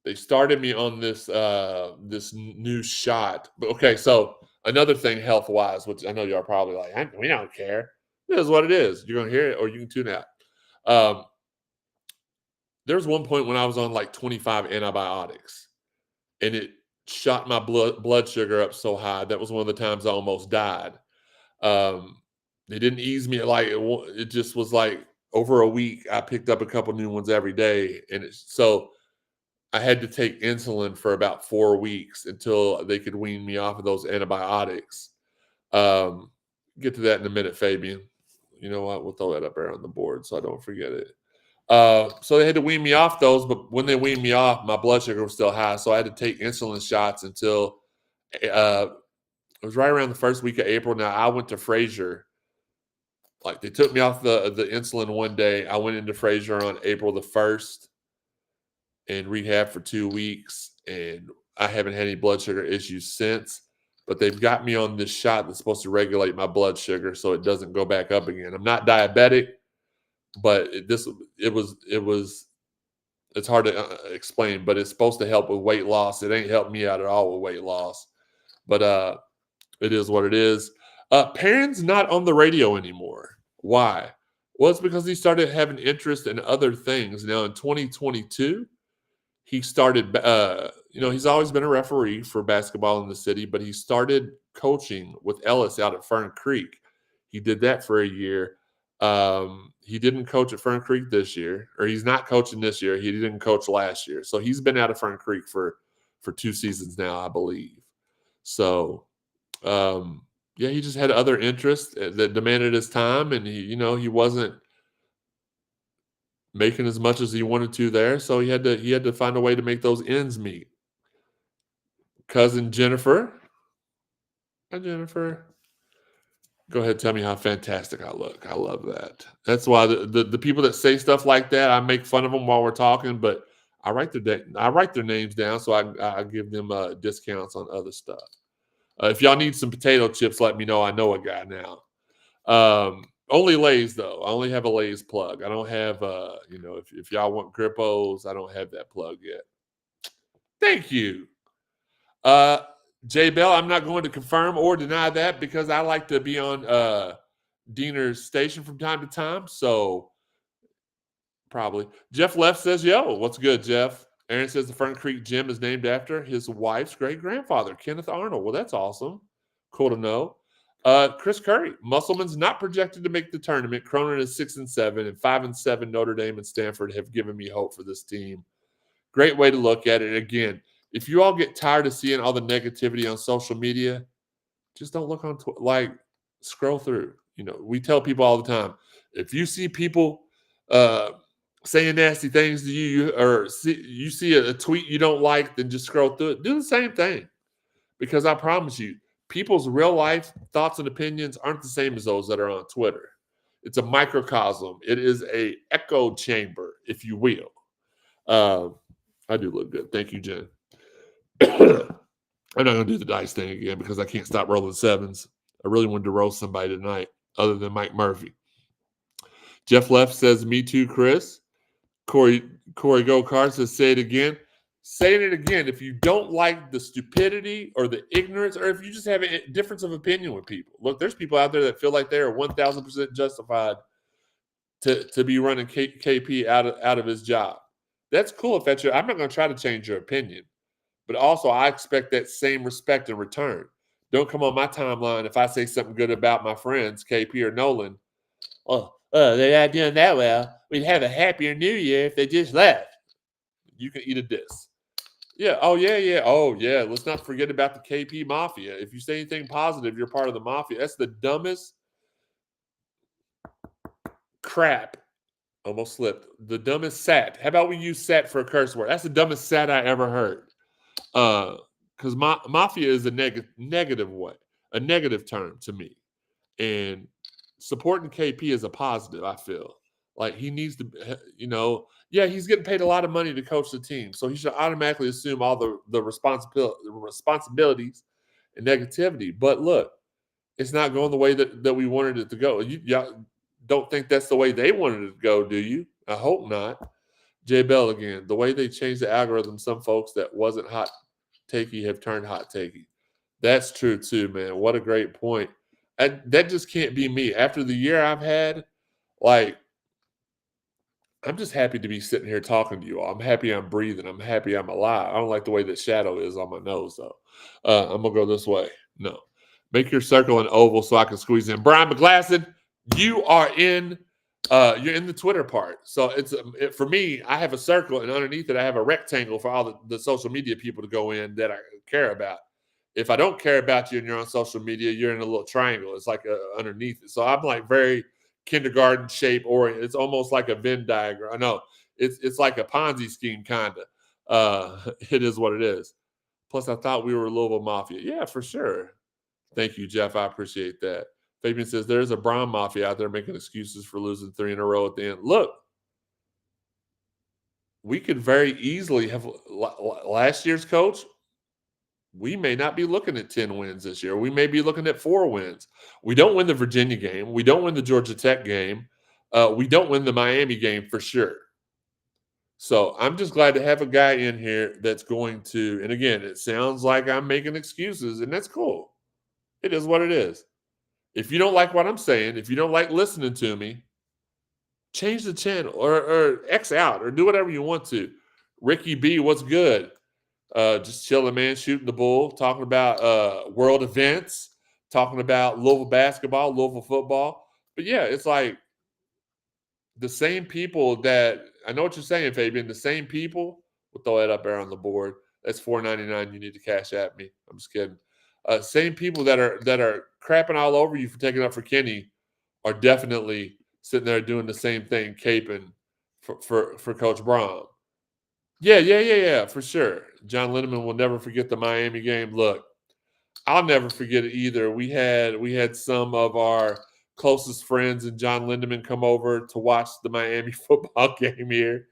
they started me on this new shot. But okay, so another thing health-wise, which I know y'all probably like, we don't care. It is what it is. You're going to hear it or you can tune out. There was one point when I was on like 25 antibiotics, and it shot my blood sugar up so high. That was one of the times I almost died. They didn't ease me. It just was like over a week, I picked up a couple new ones every day. And so I had to take insulin for about 4 weeks until they could wean me off of those antibiotics. Get to that in a minute, Fabian. You know what? We'll throw that up there on the board so I don't forget it. So they had to wean me off those, but when they weaned me off, my blood sugar was still high. So I had to take insulin shots until it was right around the first week of April. Now I went to Frazier. Like they took me off the insulin one day. I went into Frazier on April the 1st and rehab for 2 weeks. And I haven't had any blood sugar issues since. But they've got me on this shot that's supposed to regulate my blood sugar so it doesn't go back up again. I'm not diabetic, but it's hard to explain, but it's supposed to help with weight loss. It ain't helped me out at all with weight loss, but it is what it is. Perrin's not on the radio anymore. Why? Well, it's because he started having interest in other things. Now in 2022, he started, he's always been a referee for basketball in the city, but he started coaching with Ellis out at Fern Creek. He did that for a year. He didn't coach at Fern Creek this year, or he's not coaching this year. He didn't coach last year. So he's been out of Fern Creek for 2 seasons now, I believe. So, he just had other interests that demanded his time, and he wasn't making as much as he wanted to there. So he had to find a way to make those ends meet. Cousin Jennifer. Hi, Jennifer. Go ahead, tell me how fantastic I look. I love that. That's why the people that say stuff like that, I make fun of them while we're talking, but I write their names down so I give them discounts on other stuff. If y'all need some potato chips, let me know. I know a guy now. Only Lay's though. I only have a Lay's plug. I don't have if y'all want Grippos, I don't have that plug yet. Thank you. Jay Bell, I'm not going to confirm or deny that because I like to be on Diener's station from time to time. So probably. Jeff Leff says, yo, what's good, Jeff? Aaron says the Fern Creek Gym is named after his wife's great-grandfather, Kenneth Arnold. Well, that's awesome. Cool to know. Chris Curry, Musselman's not projected to make the tournament. Cronin is 6-7, and 5-7 Notre Dame and Stanford have given me hope for this team. Great way to look at it. Again, if you all get tired of seeing all the negativity on social media, just don't look on Twitter. Scroll through. We tell people all the time, if you see people saying nasty things to you, or you see a tweet you don't like, then just scroll through it. Do the same thing, because I promise you, people's real life thoughts and opinions aren't the same as those that are on Twitter. It's a microcosm. It is a echo chamber, if you will. I do look good. Thank you, Jen. I'm not going to do the dice thing again because I can't stop rolling sevens. I really wanted to roll somebody tonight other than Mike Murphy. Jeff Leff says, me too, Chris. Corey Go Card says, say it again. Saying it again, if you don't like the stupidity or the ignorance, or if you just have a difference of opinion with people. Look, there's people out there that feel like they are 1,000% justified to be running KP out of his job. That's cool if that's I'm not going to try to change your opinion. But also, I expect that same respect in return. Don't come on my timeline if I say something good about my friends, KP or Nolan. Oh, they're not doing that well. We'd have a happier New Year if they just left. You can eat a diss. Yeah. Oh, yeah. Oh, yeah. Let's not forget about the KP Mafia. If you say anything positive, you're part of the Mafia. That's the dumbest crap. Almost slipped. The dumbest sat. How about we use sat for a curse word? That's the dumbest sat I ever heard. Because Mafia is a negative way, a negative term to me. And supporting KP is a positive, I feel. Like he needs to, he's getting paid a lot of money to coach the team. So he should automatically assume all the responsibilities and negativity. But look, it's not going the way that we wanted it to go. Y'all don't think that's the way they wanted it to go, do you? I hope not. Jay Bell again. The way they changed the algorithm, some folks that wasn't hot takey have turned hot takey. That's true too, man. What a great point. That just can't be me. After the year I've had, I'm just happy to be sitting here talking to you all. I'm happy I'm breathing. I'm happy I'm alive. I don't like the way that shadow is on my nose, though. I'm going to go this way. No. Make your circle an oval so I can squeeze in. Brian McGlasson, you are in you're in the Twitter part. So for me, I have a circle, and underneath it, I have a rectangle for all the social media people to go in that I care about. If I don't care about you and you're on social media, you're in a little triangle. It's like underneath it. So I'm very kindergarten shape, or it's almost like a Venn diagram. I know it's like a Ponzi scheme, kind of. It is what it is. Plus, I thought we were Louisville Mafia. Yeah, for sure. Thank you, Jeff. I appreciate that. Fabian says there's a Brown Mafia out there making excuses for losing 3 in a row at the end. Look, we could very easily have last year's coach. We may not be looking at 10 wins this year. We may be looking at 4 wins. We don't win the Virginia game. We don't win the Georgia Tech game. We don't win the Miami game for sure. So I'm just glad to have a guy in here that's going to, and again, it sounds like I'm making excuses, and that's cool. It is what it is. If you don't like what I'm saying, if you don't like listening to me, change the channel or X out or do whatever you want to. Ricky B, what's good? Just chilling, man, shooting the bull, talking about world events, talking about Louisville basketball, Louisville football. But yeah, it's like the same people that I know what you're saying, Fabian. The same people. We'll throw that up there on the board. That's $4.99. You need to cash at me. I'm just kidding. Same people that are crapping all over you for taking up for Kenny are definitely sitting there doing the same thing, caping for Coach Braun. Yeah, for sure. John Lindeman will never forget the Miami game. Look, I'll never forget it either. We had some of our closest friends and John Lindeman come over to watch the Miami football game here,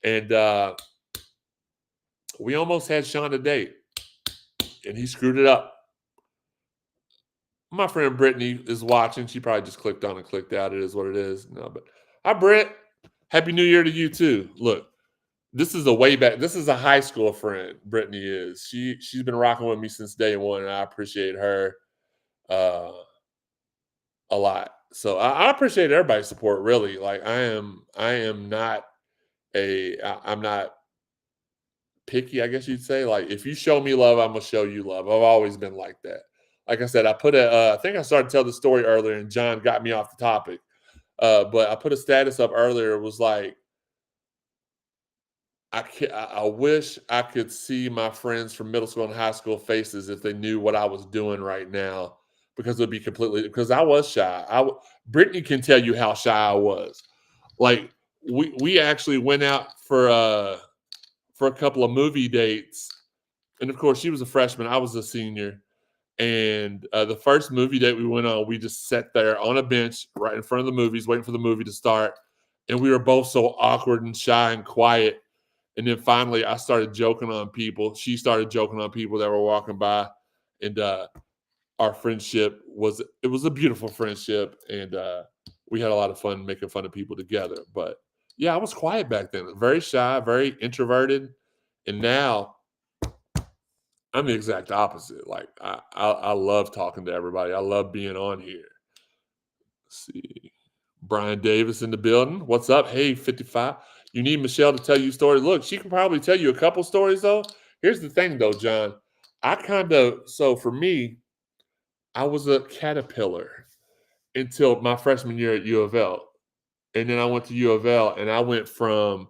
and we almost had Sean a date, and he screwed it up. My friend Brittany is watching. She probably just clicked on and clicked out. It is what it is. No, but hi, Britt. Happy New Year to you too. Look. This is a way back. This is a high school friend. Brittany is. She's been rocking with me since day one, and I appreciate her a lot. So I appreciate everybody's support. Really, like I'm not I'm not picky. I guess you'd say. Like if you show me love, I'm gonna show you love. I've always been like that. Like I said, I put I think I started to tell the story earlier, and John got me off the topic. But I put a status up earlier. It was like, I wish I could see my friends from middle school and high school faces if they knew what I was doing right now, because it would be because I was shy. Brittany can tell you how shy I was. Like we actually went out for a couple of movie dates, and of course she was a freshman, I was a senior, and the first movie date we went on, we just sat there on a bench right in front of the movies, waiting for the movie to start, and we were both so awkward and shy and quiet. And then finally, I started joking on people. She started joking on people that were walking by, and our friendship was a beautiful friendship, and we had a lot of fun making fun of people together. But yeah, I was quiet back then, very shy, very introverted, and now I'm the exact opposite. Like I love talking to everybody. I love being on here. Let's see. Brian Davis in the building. What's up? Hey, 55. You need Michelle to tell you stories. Look, she can probably tell you a couple stories, though. Here's the thing, though, John. So for me, I was a caterpillar until my freshman year at U of L. And then I went to U of L, and I went from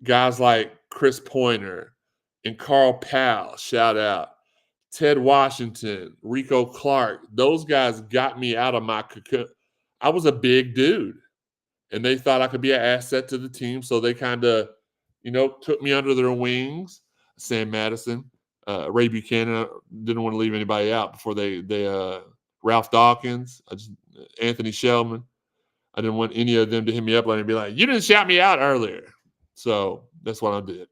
guys like Chris Pointer and Carl Powell, shout out, Ted Washington, Rico Clark. Those guys got me out of my cocoon. I was a big dude, and they thought I could be an asset to the team. So they kind of, took me under their wings. Sam Madison, Ray Buchanan, didn't want to leave anybody out before they Ralph Dawkins, Anthony Shellman. I didn't want any of them to hit me up and be like, you didn't shout me out earlier. So that's what I did.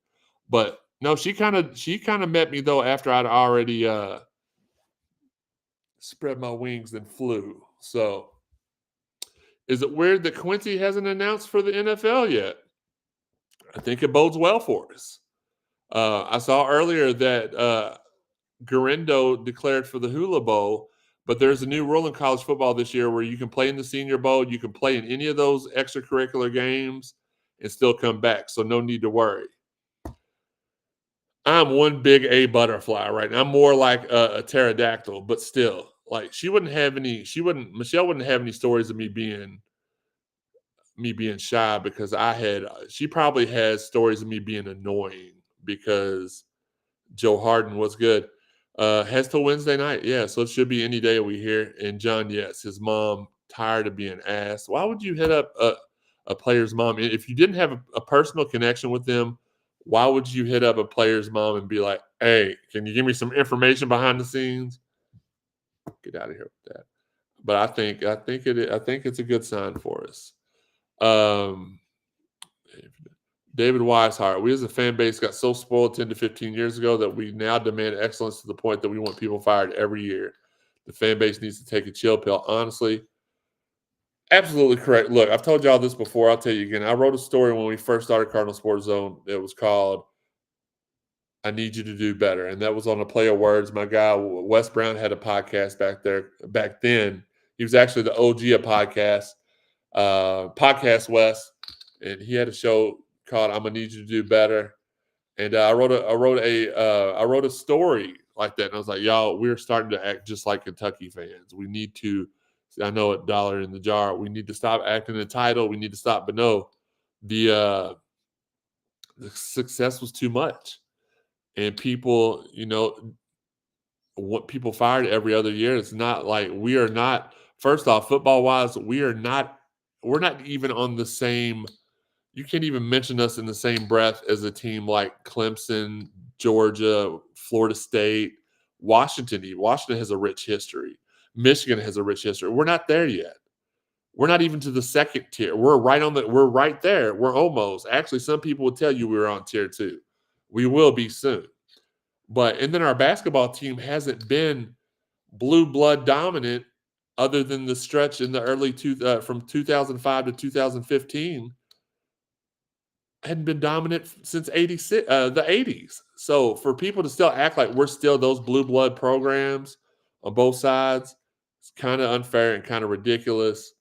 But no, she kind of met me though after I'd already spread my wings and flew. So is it weird that Quincy hasn't announced for the NFL yet? I think it bodes well for us. I saw earlier that Garendo declared for the Hula Bowl, but there's a new rule in college football this year where you can play in the Senior Bowl, you can play in any of those extracurricular games and still come back, so no need to worry. I'm one big A butterfly right now. I'm more like a pterodactyl, but still, like Michelle wouldn't have any stories of me being shy, because she probably has stories of me being annoying, because Joe Harden was good. Has till Wednesday night. Yeah, so it should be any day we hear. And John, yes, his mom tired of being asked. Why would you hit up a player's mom? If you didn't have a personal connection with them, why would you hit up a player's mom and be like, hey, can you give me some information behind the scenes? Get out of here with that. But I think it's a good sign for us. David Weishart, we as a fan base got so spoiled 10 to 15 years ago that we now demand excellence to the point that we want people fired every year. The fan base needs to take a chill pill. Honestly, absolutely correct. Look, I've told y'all this before. I'll tell you again. I wrote a story when we first started Cardinal Sports Zone. It was called I Need You to Do Better. And that was on a play of words. My guy, Wes Brown, had a podcast back then. He was actually the OG of Podcast Wes. And he had a show called I'm Gonna Need You to Do Better. And I wrote a story like that. And I was like, y'all, we're starting to act just like Kentucky fans. We need to, I know a dollar in the jar. We need to stop acting entitled. We need to stop. But no, the success was too much. And people, what people fired every other year. It's not like we are not, first off, football wise, we're not even on the same. You can't even mention us in the same breath as a team like Clemson, Georgia, Florida State, Washington. Washington has a rich history. Michigan has a rich history. We're not there yet. We're not even to the second tier. We're right there. We're almost. Actually, some people would tell you we were on tier 2. We will be soon. And then our basketball team hasn't been blue blood dominant other than the stretch in the early from 2005 to 2015. Hadn't been dominant since the 80s. So for people to still act like we're still those blue blood programs on both sides, it's kind of unfair and kind of ridiculous.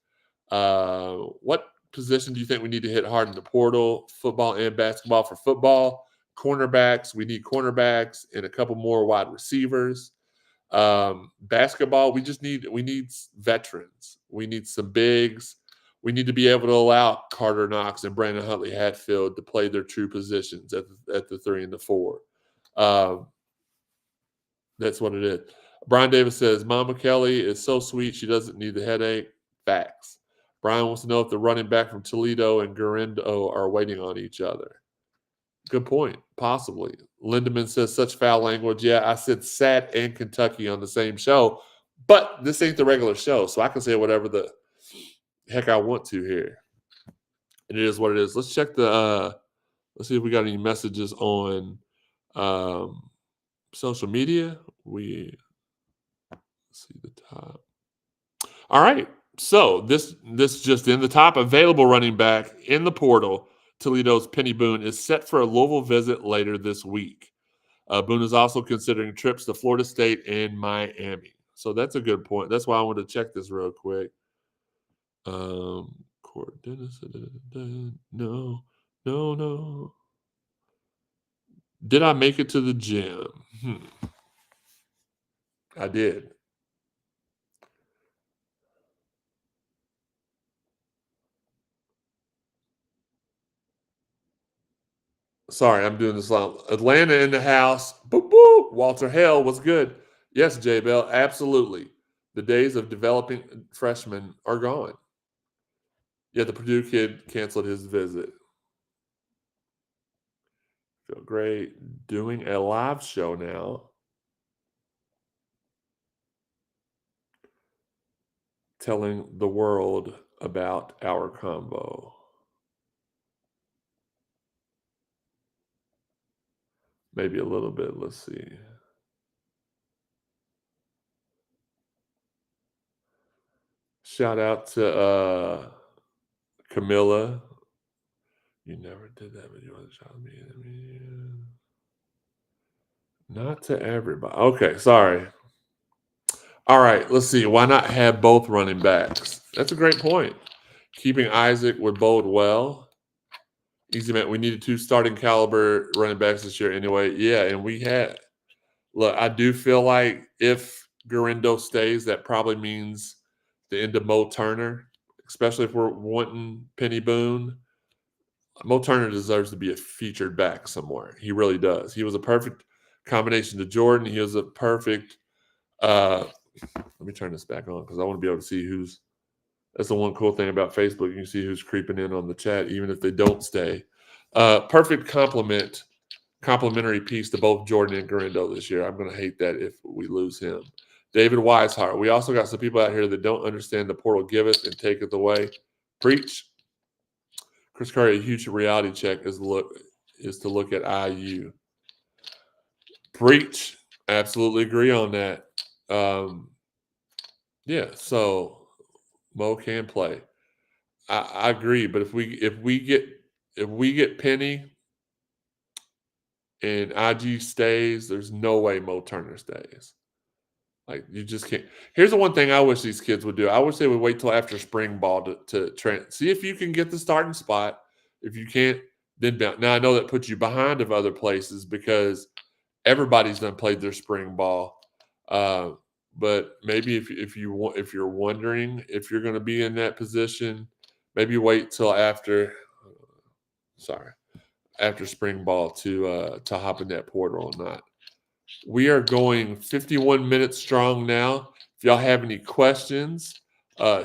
What position do you think we need to hit hard in the portal, football and basketball? For football, cornerbacks, we need cornerbacks and a couple more wide receivers. Basketball, we need veterans. We need some bigs. We need to be able to allow Carter Knox and Brandon Huntley Hatfield to play their true positions at the 3 and the 4. That's what it is. Brian Davis says, Mama Kelly is so sweet. She doesn't need the headache. Facts. Brian wants to know if the running back from Toledo and Garindo are waiting on each other. Good point. Possibly. Lindemann says such foul language. Yeah, I said Sat and Kentucky on the same show, but this ain't the regular show, so I can say whatever the heck I want to here. And it is what it is. Let's check let's see if we got any messages on social media. Let's see the top. All right. So this just in, the top available running back in the portal, Toledo's Penny Boone, is set for a Louisville visit later this week. Boone is also considering trips to Florida State and Miami. So that's a good point. That's why I wanted to check this real quick. Court Dennis. No. Did I make it to the gym? I did. Sorry, I'm doing this long. Atlanta in the house. Boop, boop. Walter Hale was good. Yes, J Bell, absolutely. The days of developing freshmen are gone. Yeah, the Purdue kid canceled his visit. Feel great. Doing a live show now. Telling the world about our combo. Maybe a little bit. Let's see. Shout out to Camilla. You never did that, but you want to shout me. Not to everybody. Okay, sorry. All right, let's see. Why not have both running backs? That's a great point. Keeping Isaac would bode well. Easy man. We needed 2 starting caliber running backs this year anyway. Yeah, and we had. Look, I do feel like if Garindo stays, that probably means the end of Mo Turner, especially if we're wanting Penny Boone. Mo Turner deserves to be a featured back somewhere. He really does. He was a perfect combination to Jordan. He was a perfect let me turn this back on because I want to be able to see who's That's the one cool thing about Facebook. You can see who's creeping in on the chat, even if they don't stay. Perfect complimentary piece to both Jordan and Garindo this year. I'm going to hate that if we lose him. David Weishart. We also got some people out here that don't understand the portal giveth and taketh away. Preach. Chris Curry, a huge reality check is to look at IU. Preach. Absolutely agree on that. Yeah, so Mo can play. I agree, but if we get Penny and IG stays, there's no way Mo Turner stays. Like, you just can't. Here's the one thing I wish these kids would do. I wish they would wait till after spring ball to see if you can get the starting spot. If you can't, then now I know that puts you behind of other places because everybody's done played their spring ball. But maybe if you're wondering if you're going to be in that position, maybe wait till after spring ball to hop in that portal or not. We are going 51 minutes strong now. If y'all have any questions,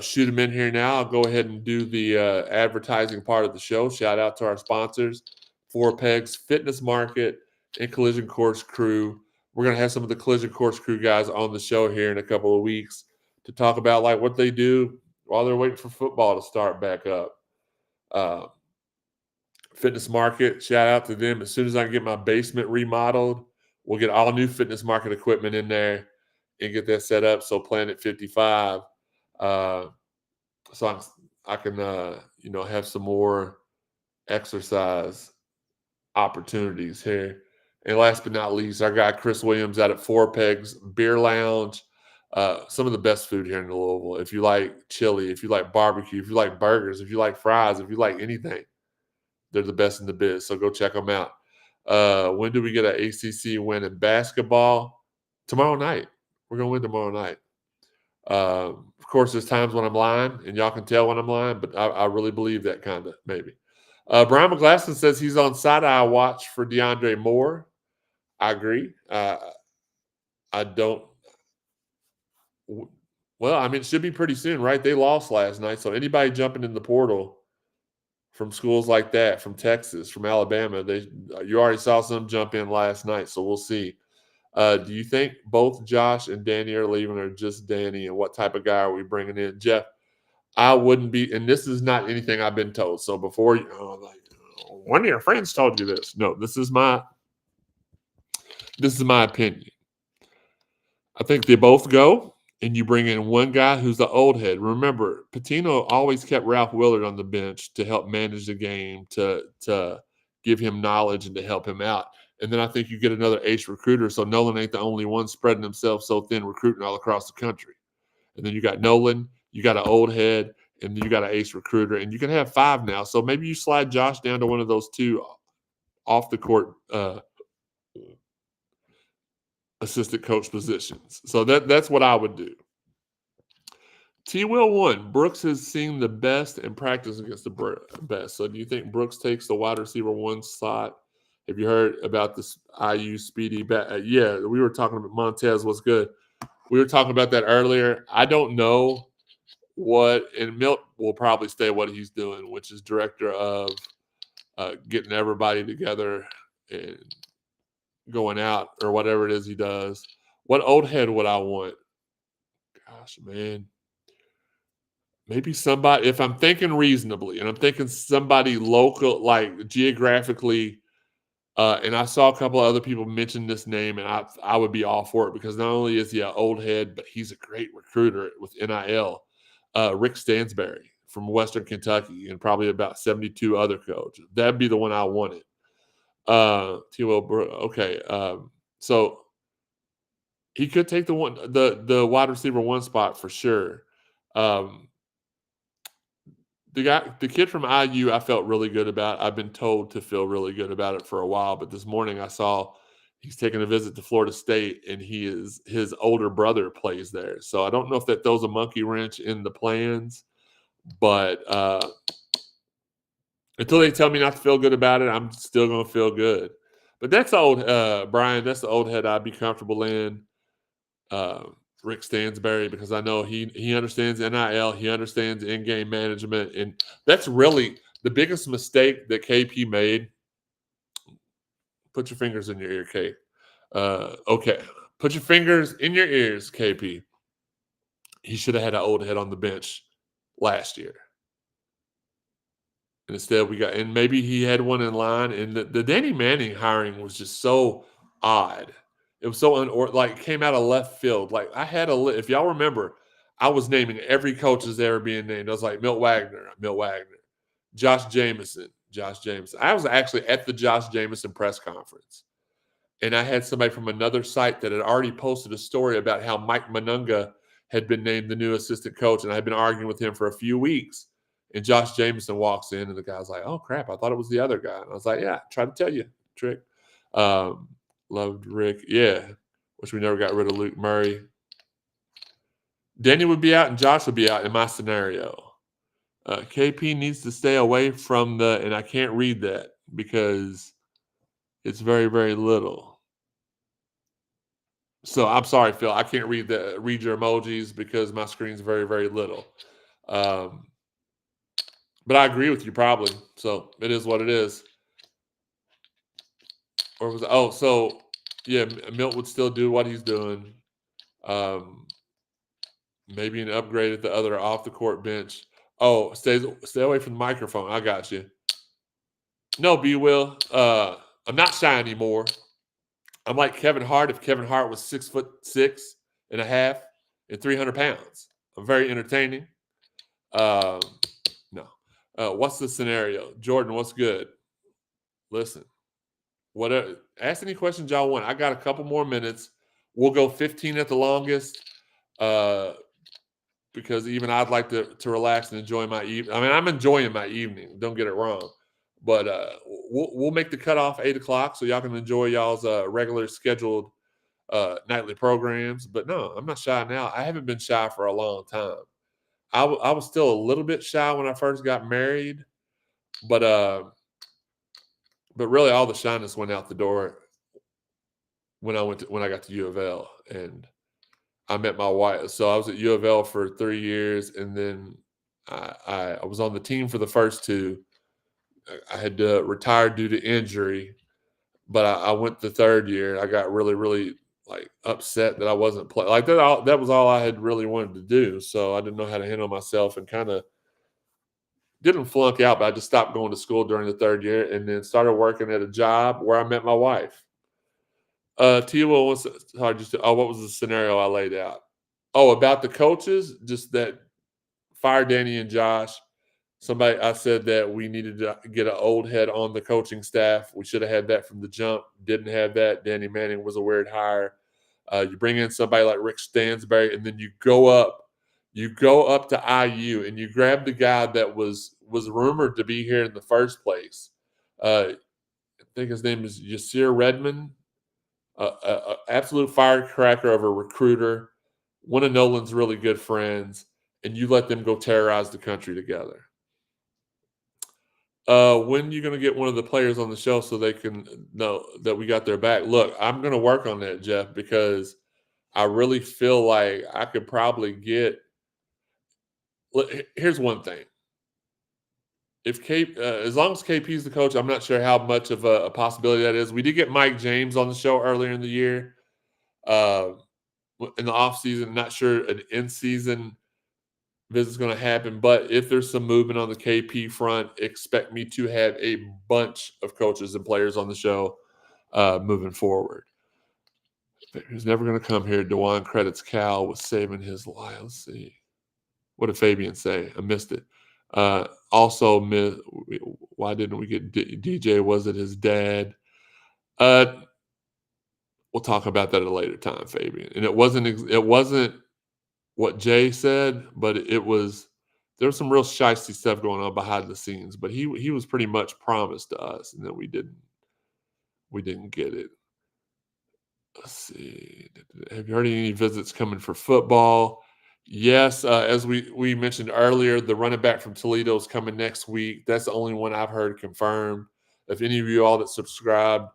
shoot them in here now. I'll go ahead and do the advertising part of the show. Shout out to our sponsors, Four Pegs Fitness Market and Collision Course Crew. We're going to have some of the Collision Course Crew guys on the show here in a couple of weeks to talk about like what they do while they're waiting for football to start back up. Fitness Market, shout out to them. As soon as I can get my basement remodeled, we'll get all new Fitness Market equipment in there and get that set up. So Planet 55, so I can have some more exercise opportunities here. And last but not least, our guy Chris Williams out at Four Pegs Beer Lounge. Some of the best food here in Louisville. If you like chili, if you like barbecue, if you like burgers, if you like fries, if you like anything, they're the best in the biz. So go check them out. When do we get an ACC win in basketball? Tomorrow night. We're going to win tomorrow night. Of course, there's times when I'm lying, and y'all can tell when I'm lying, but I really believe that kind of, maybe. Brian McGlasson says he's on side-eye watch for DeAndre Moore. I agree. I don't. Well, I mean, it should be pretty soon, right? They lost last night, so anybody jumping in the portal from schools like that, from Texas, from Alabama, you already saw some jump in last night, so we'll see. Do you think both Josh and Danny are leaving, or just Danny? And what type of guy are we bringing in, Jeff? I wouldn't be, and this is not anything I've been told. So before one of your friends told you this. No, this is my opinion. I think they both go, and you bring in one guy who's the old head. Remember, Pitino always kept Ralph Willard on the bench to help manage the game, to give him knowledge and to help him out. And then I think you get another ace recruiter, so Nolan ain't the only one spreading himself so thin recruiting all across the country. And then you got Nolan, you got an old head, and you got an ace recruiter, and you can have 5 now. So maybe you slide Josh down to one of those 2 off the court assistant coach positions. So that's what I would do. T-Will 1. Brooks has seen the best in practice against the best. So do you think Brooks takes the wide receiver 1 slot? Have you heard about this IU speedy back? Yeah, we were talking about Montez was good. We were talking about that earlier. I don't know and Milt will probably stay what he's doing, which is director of getting everybody together and going out or whatever it is he does. What old head would I want? Gosh, man. Maybe somebody, if I'm thinking reasonably, and I'm thinking somebody local, like geographically, and I saw a couple of other people mention this name, and I would be all for it because not only is he an old head, but he's a great recruiter with NIL. Rick Stansberry from Western Kentucky, and probably about 72 other coaches. That'd be the one I wanted. Okay. So he could take the wide receiver 1 spot for sure. The kid from IU, I felt really good about. I've been told to feel really good about it for a while, but this morning I saw he's taking a visit to Florida State, and his older brother plays there. So I don't know if that throws a monkey wrench in the plans, but until they tell me not to feel good about it, I'm still going to feel good. But that's old, Brian. That's the old head I'd be comfortable in. Rick Stansberry, because I know he understands NIL, he understands in-game management, and that's really the biggest mistake that KP made. Put your fingers in your ear, K. Okay, put your fingers in your ears, KP. He should have had an old head on the bench last year. And instead, we got, and maybe he had one in line. And the Danny Manning hiring was just so odd. It was so like came out of left field. Like I had if y'all remember, I was naming every coach that's ever being named. I was like Milt Wagner, Josh Jameson. I was actually at the Josh Jameson press conference, and I had somebody from another site that had already posted a story about how Mike Manunga had been named the new assistant coach, and I had been arguing with him for a few weeks. And Josh Jameson walks in, and the guy's like, "Oh crap! I thought it was the other guy." And I was like, "Yeah, try to tell you, Trick." Loved Rick. Yeah, wish we never got rid of Luke Murray. Danny would be out, and Josh would be out in my scenario. KP needs to stay away from and I can't read that because it's very, very little. So I'm sorry, Phil. I can't read your emojis because my screen's very, very little. But I agree with you probably. So it is what it is. Or was it, so yeah, Milt would still do what he's doing. Maybe an upgrade at the other off the court bench. Oh, stay away from the microphone. I got you. No, B Will. I'm not shy anymore. I'm like Kevin Hart if Kevin Hart was 6'6.5" and 300 pounds. I'm very entertaining. No. What's the scenario? Jordan, what's good? Listen, whatever. Ask any questions y'all want. I got a couple more minutes. We'll go 15 at the longest. Because even I'd like to relax and enjoy my evening. I mean, I'm enjoying my evening. Don't get it wrong. But we'll make the cutoff 8 o'clock so y'all can enjoy y'all's regular scheduled nightly programs. But no, I'm not shy now. I haven't been shy for a long time. I was still a little bit shy when I first got married, but really all the shyness went out the door when I got to U of L, and I met my wife. So I was at U of L for 3 years, and then I was on the team for the first 2. I had to retire due to injury, but I went the 3rd year. I got really, really like upset that I wasn't playing like that. That was all I had really wanted to do. So I didn't know how to handle myself and kind of didn't flunk out, but I just stopped going to school during the 3rd year and then started working at a job where I met my wife. Tia, what was the scenario I laid out? Oh, about the coaches, just that fire Danny and Josh. I said that we needed to get an old head on the coaching staff. We should have had that from the jump. Didn't have that. Danny Manning was a weird hire. You bring in somebody like Rick Stansberry, and then you go up to IU, and you grab the guy that was rumored to be here in the first place. I think his name is Yasir Redmond, absolute firecracker of a recruiter, one of Nolan's really good friends, and you let them go terrorize the country together. When are you going to get one of the players on the show so they can know that we got their back? Look, I'm going to work on that, Jeff, because I really feel like I could probably get. Look, here's one thing. If as long as KP's the coach, I'm not sure how much of a possibility that is. We did get Mike James on the show earlier in the year. In the offseason, not sure an in-season visit's going to happen, but if there's some movement on the KP front, expect me to have a bunch of coaches and players on the show moving forward. Who's never going to come here? DeJuan credits Cal with saving his life. Let's see. What did Fabian say? I missed it. Also, why didn't we get DJ? Was it his dad? We'll talk about that at a later time, Fabian. And it wasn't what Jay said, but there was some real shysty stuff going on behind the scenes. But he was pretty much promised to us, and then we didn't get it. Let's see. Have you heard any visits coming for football? Yes, as we mentioned earlier, the running back from Toledo is coming next week. That's the only one I've heard confirmed. If any of you all that subscribe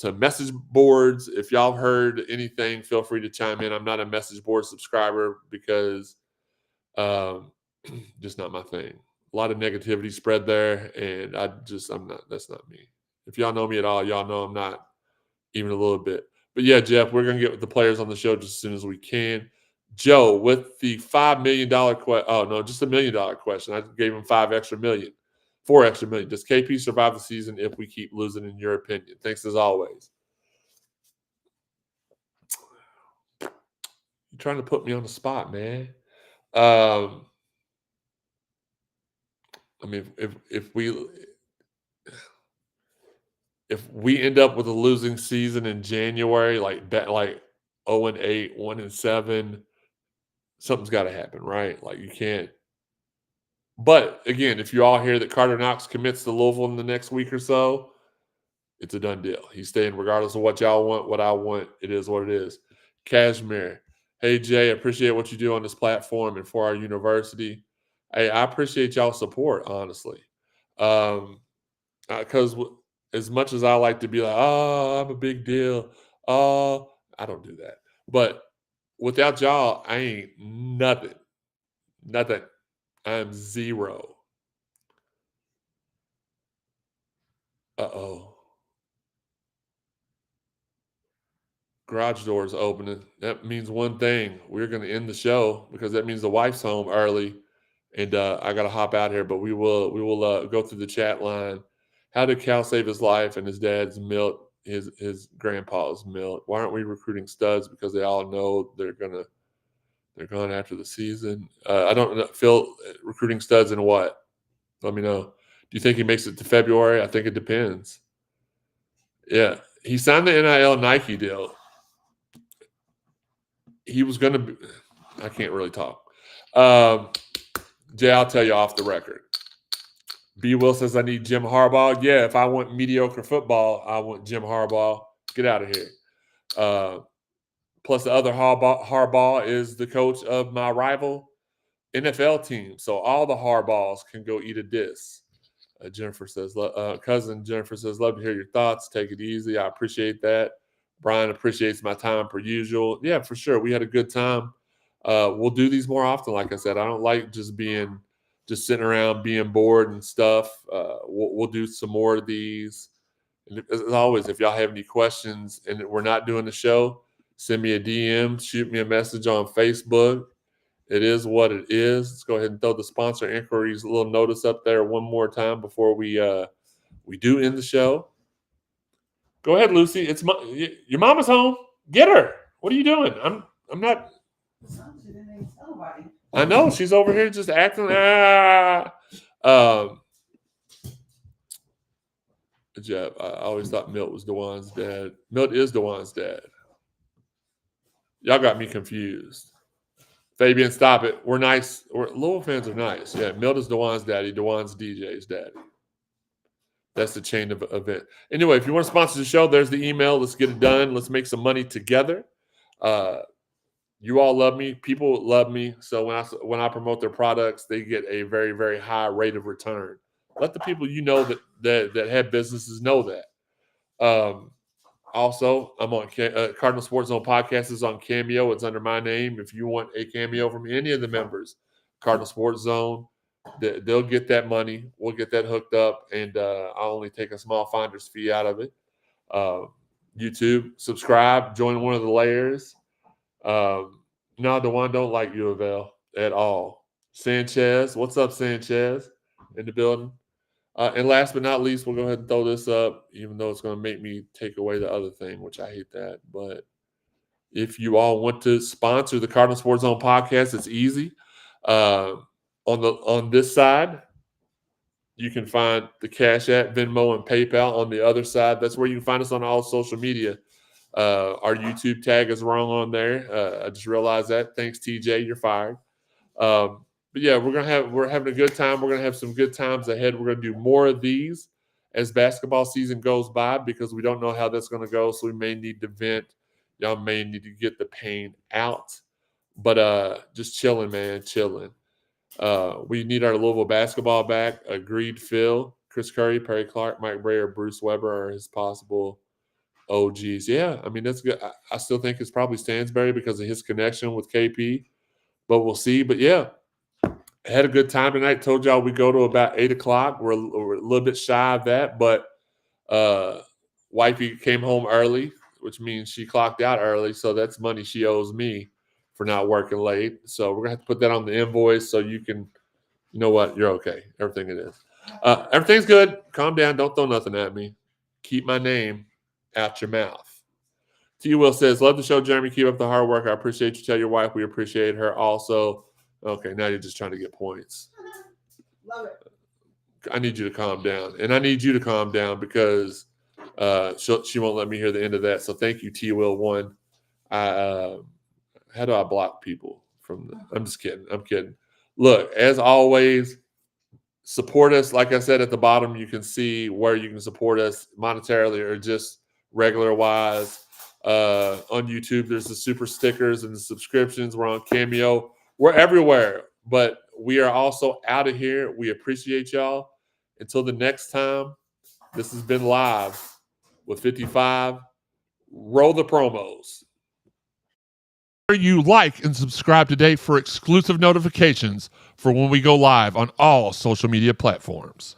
to message boards. If y'all heard anything, feel free to chime in. I'm not a message board subscriber because just not my thing. A lot of negativity spread there, and I'm not. That's not me. If y'all know me at all, y'all know I'm not even a little bit. But yeah, Jeff, we're gonna get the players on the show just as soon as we can. Joe, with the $5 million question. Oh no, just $1 million question. I gave him 4 extra million. Does KP survive the season if we keep losing? In your opinion? Thanks as always. You're trying to put me on the spot, man. I mean, if we end up with a losing season in January, like 0-8, 1-7, something's got to happen, right? Like you can't. But again, if you all hear that Carter Knox commits to Louisville in the next week or so, it's a done deal. He's staying regardless of what y'all want, what I want. It is what it is. Cashmere. Hey, Jay, appreciate what you do on this platform and for our university. Hey, I appreciate y'all's support, honestly. Because as much as I like to be like, oh, I'm a big deal. Oh, I don't do that. But without y'all, I ain't nothing. Nothing. I'm zero. Uh-oh. Garage doors opening. That means one thing. We're going to end the show because that means the wife's home early, and I got to hop out here. But we will go through the chat line. How did Cal save his life and his dad's milk, his grandpa's milk? Why aren't we recruiting studs? Because they all know they're gone after the season. I don't know. Phil, recruiting studs in what? Let me know. Do you think he makes it to February? I think it depends. Yeah, he signed the NIL Nike deal. He was going to be – I can't really talk. Jay, I'll tell you off the record. B. Will says, I need Jim Harbaugh. Yeah, if I want mediocre football, I want Jim Harbaugh. Get out of here. Plus, the other Harbaugh is the coach of my rival NFL team. So all the Harbaughs can go eat a diss. Jennifer says, cousin Jennifer says, love to hear your thoughts. Take it easy. I appreciate that. Brian appreciates my time per usual. Yeah, for sure. We had a good time. We'll do these more often. Like I said, I don't like just sitting around being bored and stuff. We'll do some more of these. And as always, if y'all have any questions and we're not doing the show, send me a DM, shoot me a message on Facebook. It is what it is. Let's go ahead and throw the sponsor inquiries little notice up there one more time before we do end the show. Go ahead, Lucy. Your mama's home. Get her. What are you doing? I'm not. I know she's over here just acting. Jeff, I always thought Milt was DeJuan's dad. Milt is DeJuan's dad. Y'all got me confused. Fabian, stop it. We're nice. Louisville fans are nice. Yeah, Milt is DeJuan's daddy. DeJuan's DJ's daddy. That's the chain of event. Anyway, if you want to sponsor the show, there's the email. Let's get it done. Let's make some money together. You all love me. People love me. So when I promote their products, they get a very, very high rate of return. Let the people you know that have businesses know that. Also, I'm on Cardinal Sports Zone Podcast is on Cameo. It's under my name. If you want a cameo from any of the members, Cardinal Sports Zone, they'll get that money. We'll get that hooked up, and I'll only take a small finder's fee out of it. YouTube, subscribe, join one of the layers. No, DeJuan don't like U of L at all. Sanchez, what's up, Sanchez, in the building? And last but not least, we'll go ahead and throw this up, even though it's going to make me take away the other thing, which I hate that. But if you all want to sponsor the Cardinal Sports Zone podcast, it's easy. On this side, you can find the Cash App, Venmo, and PayPal. On the other side, that's where you can find us on all social media. Our YouTube tag is wrong on there. I just realized that. Thanks, TJ. You're fired. But yeah, we're having a good time. We're gonna have some good times ahead. We're gonna do more of these as basketball season goes by because we don't know how that's gonna go. So we may need to vent. Y'all may need to get the pain out. But just chilling, man, chilling. We need our Louisville basketball back. Agreed, Phil. Chris Curry, Perry Clark, Mike Bray, or Bruce Weber are his possible Oh, geez. Yeah. I mean, that's good. I still think it's probably Stansbury because of his connection with KP, but we'll see. But yeah, had a good time tonight. Told y'all we go to about 8 o'clock. We're a little bit shy of that, but wifey came home early, which means she clocked out early. So that's money she owes me for not working late. So we're going to have to put that on the invoice so you can, you know what? You're okay. Everything it is. Everything's good. Calm down. Don't throw nothing at me. Keep my name out your mouth. T. Will says, love the show, Jeremy. Keep up the hard work. I appreciate you. Tell your wife we appreciate her also. Okay, now you're just trying to get points. Love it. I need you to calm down. And I need you to calm down because she won't let me hear the end of that. So thank you, T. Will 1. How do I block people from I'm just kidding. I'm kidding. Look, as always, support us. Like I said, at the bottom, you can see where you can support us monetarily or just regular wise. On YouTube, there's the super stickers and the subscriptions. We're on Cameo. We're everywhere, but we are also out of here. We appreciate y'all. Until the next time, this has been Live with 55. Roll the promos. You like and subscribe today for exclusive notifications for when we go live on all social media platforms.